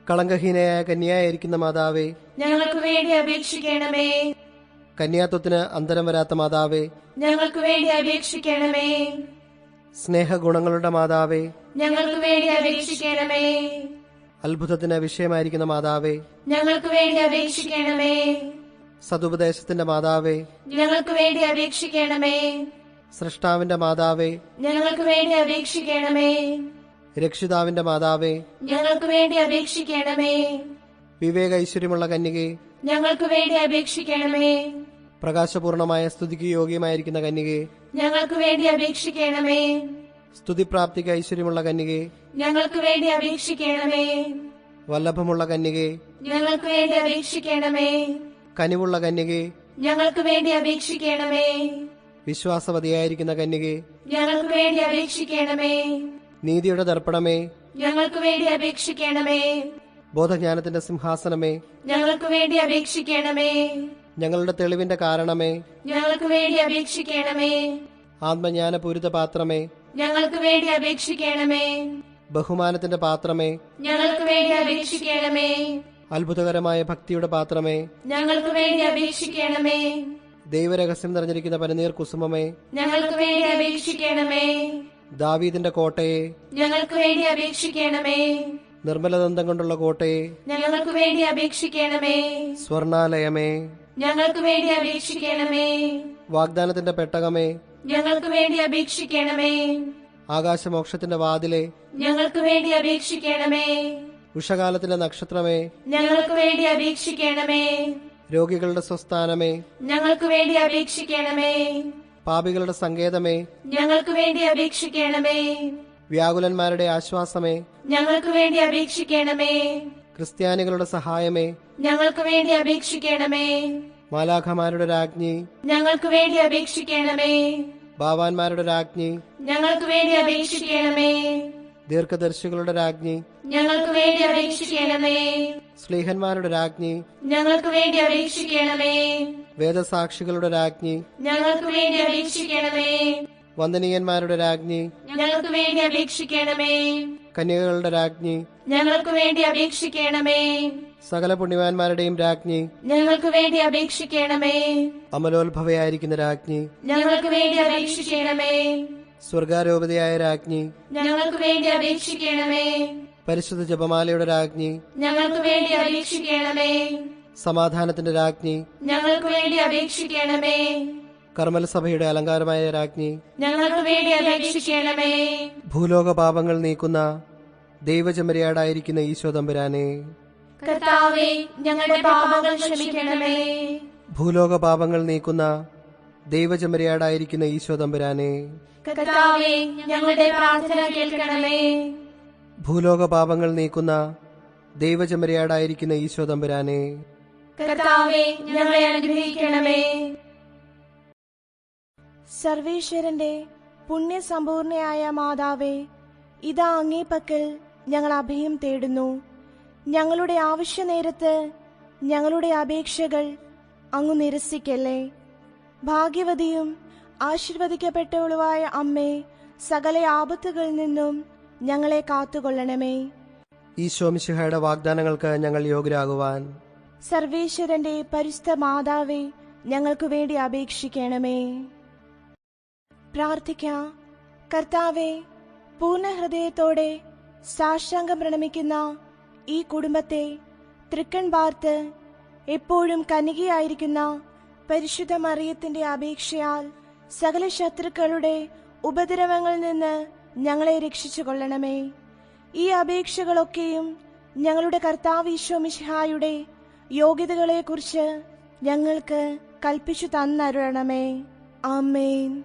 കളങ്കഹീനയായ കന്യായിരിക്കുന്ന മാതാവേ, ഞങ്ങൾക്ക് വേണ്ടി അപേക്ഷിക്കണമേ. കന്യാത്വത്തിന് അന്തരം വരാത്ത മാതാവേ, ഞങ്ങൾക്ക് വേണ്ടി അപേക്ഷിക്കണമേ. സ്നേഹഗുണങ്ങളുടെ മാതാവേ, ഞങ്ങൾക്ക് വേണ്ടി അപേക്ഷിക്കണമേ. അത്ഭുതത്തിന് വിഷയമായിരിക്കുന്ന മാതാവേ, ഞങ്ങൾക്ക് വേണ്ടി അപേക്ഷിക്കണമേ. സതുപദേശത്തിന്റെ മാതാവേ, ഞങ്ങൾക്ക് വേണ്ടി അപേക്ഷിക്കണമേ. സൃഷ്ടാവിന്റെ മാതാവേ, ഞങ്ങൾക്ക് വേണ്ടി അപേക്ഷിക്കണമേ. രക്ഷിതാവിന്റെ മാതാവേ, ഞങ്ങൾക്ക് വേണ്ടി അപേക്ഷിക്കണമേ. വിവേക ഐശ്വര്യമുള്ള കന്യകെ, ഞങ്ങൾക്ക് വേണ്ടി അപേക്ഷിക്കണമേ. പ്രകാശപൂർണമായ സ്തുതിക്ക് യോഗ്യമായിരിക്കുന്ന കന്യകെ, ഞങ്ങൾക്ക് വേണ്ടി അപേക്ഷിക്കണമേ. സ്തുതിപ്രാപ്തിക്ക് ഐശ്വര്യമുള്ള കന്യകെ, ഞങ്ങൾക്ക് വേണ്ടി അപേക്ഷിക്കണമേ. വല്ലഭമുള്ള കന്യകെ, ഞങ്ങൾക്ക് വേണ്ടി അപേക്ഷിക്കണമേ. കനിവുള്ള കന്യകെ, ഞങ്ങൾക്ക് വേണ്ടി അപേക്ഷിക്കണമേ. വിശ്വാസവതിയായിരിക്കുന്ന കന്യകെ, ഞങ്ങൾക്ക് വേണ്ടി അപേക്ഷിക്കണമേ. നീതിയുടെ ദർപ്പണമേ, ഞങ്ങൾക്ക് വേണ്ടി അപേക്ഷിക്കണമേ. ബോധജ്ഞാനത്തിന്റെ സിംഹാസനമേ, ഞങ്ങൾക്ക് വേണ്ടി അപേക്ഷിക്കണമേ. ഞങ്ങളുടെ തെളിവിന്റെ കാരണമേ, ഞങ്ങൾക്ക് വേണ്ടി അപേക്ഷിക്കണമേ. ആത്മജ്ഞാനപൂരിത പാത്രമേ, ഞങ്ങൾക്ക് വേണ്ടി അപേക്ഷിക്കണമേ. ബഹുമാനത്തിന്റെ പാത്രമേ, ഞങ്ങൾക്ക് വേണ്ടി അപേക്ഷിക്കണമേ. അത്ഭുതകരമായ ഭക്തിയുടെ പാത്രമേ, ഞങ്ങൾക്ക് വേണ്ടി അപേക്ഷിക്കണമേ. ദൈവരഹസ്യം നിറഞ്ഞിരിക്കുന്ന പനിനീർ കുസുമമേ, ഞങ്ങൾക്ക് വേണ്ടി അപേക്ഷിക്കണമേ. ദാവീദിന്റെ കോട്ടയെ, ഞങ്ങൾക്ക് വേണ്ടി അപേക്ഷിക്കണമേ. നിർമ്മലദന്തം കൊണ്ടുള്ള കോട്ടയെ, ഞങ്ങൾക്ക് വേണ്ടി അപേക്ഷിക്കണമേ. സ്വർണാലയമേ, ഞങ്ങൾക്ക് വേണ്ടി അപേക്ഷിക്കണമേ. വാഗ്ദാനത്തിന്റെ പെട്ടകമേ, ഞങ്ങൾക്ക് വേണ്ടി അപേക്ഷിക്കണമേ. ആകാശമോക്ഷത്തിന്റെ വാതിലെ, ഞങ്ങൾക്ക് വേണ്ടി അപേക്ഷിക്കണമേ. ഉഷകാലത്തിന്റെ നക്ഷത്രമേ, ഞങ്ങൾക്ക് വേണ്ടി അപേക്ഷിക്കണമേ. രോഗികളുടെ സ്വസ്ഥാനമേ, ഞങ്ങൾക്ക് വേണ്ടി അപേക്ഷിക്കണമേ. പാപികളുടെ സങ്കേതമേ, ഞങ്ങൾക്ക് വേണ്ടി അപേക്ഷിക്കണമേ. വ്യാകുലന്മാരുടെ ആശ്വാസമേ, ഞങ്ങൾക്ക് വേണ്ടി അപേക്ഷിക്കണമേ. ക്രിസ്ത്യാനികളുടെ സഹായമേ, ഞങ്ങൾക്ക് വേണ്ടി അപേക്ഷിക്കണമേ. മാലാഖമാരുടെ രാജ്ഞി, ഞങ്ങൾക്ക് വേണ്ടി അപേക്ഷിക്കണമേ. ബാവാന്മാരുടെ രാജ്ഞി, ഞങ്ങൾക്ക് വേണ്ടി അപേക്ഷിക്കണമേ. ദീർഘദർശികളുടെ രാജ്ഞി, ഞങ്ങൾക്ക് വേണ്ടി അപേക്ഷിക്കണമേ. സ്ലീഹന്മാരുടെ രാജ്ഞി, ഞങ്ങൾക്ക് വേണ്ടി അപേക്ഷിക്കണമേ. വേദസാക്ഷികളുടെ രാജ്ഞി, ഞങ്ങൾക്ക് വേണ്ടി അപേക്ഷിക്കണമേ. വന്ദനീയന്മാരുടെ രാജ്ഞി, ഞങ്ങൾക്ക് വേണ്ടി അപേക്ഷിക്കണമേ. കന്യകകളുടെ രാജ്ഞി, ഞങ്ങൾക്ക് വേണ്ടി അപേക്ഷിക്കണമേ. സകല പുണ്യവാന്മാരുടെയും രാജ്ഞി, ഞങ്ങൾക്ക് വേണ്ടി അപേക്ഷിക്കണമേ. അമലോത്ഭവയായിരിക്കുന്ന രാജ്ഞി, ഞങ്ങൾക്ക് വേണ്ടി അപേക്ഷിക്കണമേ. സ്വർഗാരോപതയായ രാജ്ഞി, ഞങ്ങൾക്ക് വേണ്ടി അപേക്ഷിക്കണമേ. പരിശുദ്ധ ജപമാലയുടെ രാജ്ഞി, ഞങ്ങൾക്ക് വേണ്ടി അപേക്ഷിക്കണമേ. സമാധാനത്തിന്റെ രാജ്ഞി, ഞങ്ങൾക്ക് വേണ്ടി അപേക്ഷിക്കണമേ. കർമ്മലസഭയുടെ അലങ്കാരമായ രാജ്ഞി, ഞങ്ങൾക്ക് വേണ്ടി അപേക്ഷിക്കണമേ. ഭൂലോക പാപങ്ങൾ നീക്കുന്ന ദൈവചമരിയാടായിരിക്കുന്ന ഈശോ തമ്പുരാനെ, കർത്താവേ, ഞങ്ങളുടെ പാപങ്ങൾ ക്ഷമിക്കണമേ. ഭൂലോക പാപങ്ങൾ നീക്കുന്ന ദൈവചമരിയാടായിരിക്കുന്ന ഈശോ തമ്പുരാനെ, കർത്താവേ, ഞങ്ങളുടെ പ്രാർത്ഥന കേൾക്കണമേ. ഭൂലോക പാപങ്ങൾ നീക്കുന്ന ദൈവചമരിയാടായിരിക്കുന്ന ഈശോ തമ്പുരാനെ, കർത്താവേ, ഞങ്ങളെ അനുഗ്രഹിക്കണമേ. സർവേശ്വരന്റെ പുണ്യസമ്പൂർണയായ മാതാവേ, ഇതാ അങ്ങേ പക്കൽ ഞങ്ങൾ അഭയം തേടുന്നു. ഞങ്ങളുടെ ആവശ്യനേരത്ത് ഞങ്ങളുടെ അപേക്ഷകൾ അങ്ങ് നിരസിക്കല്ലേ. ഭാഗ്യവതിയും ആശീർവദിക്കപ്പെട്ടവളുമായ അമ്മേ, സകല ആപത്തുകളിൽ നിന്നും ഞങ്ങളെ കാത്തുകൊള്ളണമേ. ഈശോ മിശിഹായുടെ വാഗ്ദാനങ്ങൾക്ക് ഞങ്ങൾ യോഗ്യരാകുവാൻ സർവേശ്വരന്റെ പരിശുദ്ധ മാതാവേ, ഞങ്ങൾക്ക് വേണ്ടി അപേക്ഷിക്കണമേ. പ്രാർത്ഥിക്കാം. കർത്താവേ, പൂർണ്ണ ഹൃദയത്തോടെ സാഷ്ടാംഗം പ്രണമിക്കുന്ന ഈ കുടുംബത്തെ തൃക്കൺ പാർത്ത് എപ്പോഴും കന്യകയായിരിക്കുന്ന പരിശുദ്ധ മറിയത്തിന്റെ അപേക്ഷയാൽ സകല ശത്രുക്കളുടെ ഉപദ്രവങ്ങളിൽ നിന്ന് ഞങ്ങളെ രക്ഷിച്ചു കൊള്ളണമേ. ഈ അപേക്ഷകളൊക്കെയും ഞങ്ങളുടെ കർത്താവ് ഈശോ മിശിഹായുടെ യോഗ്യതകളെക്കുറിച്ച് ഞങ്ങൾക്ക് കൽപ്പിച്ചു തന്നരുളണമേ. ആമേൻ.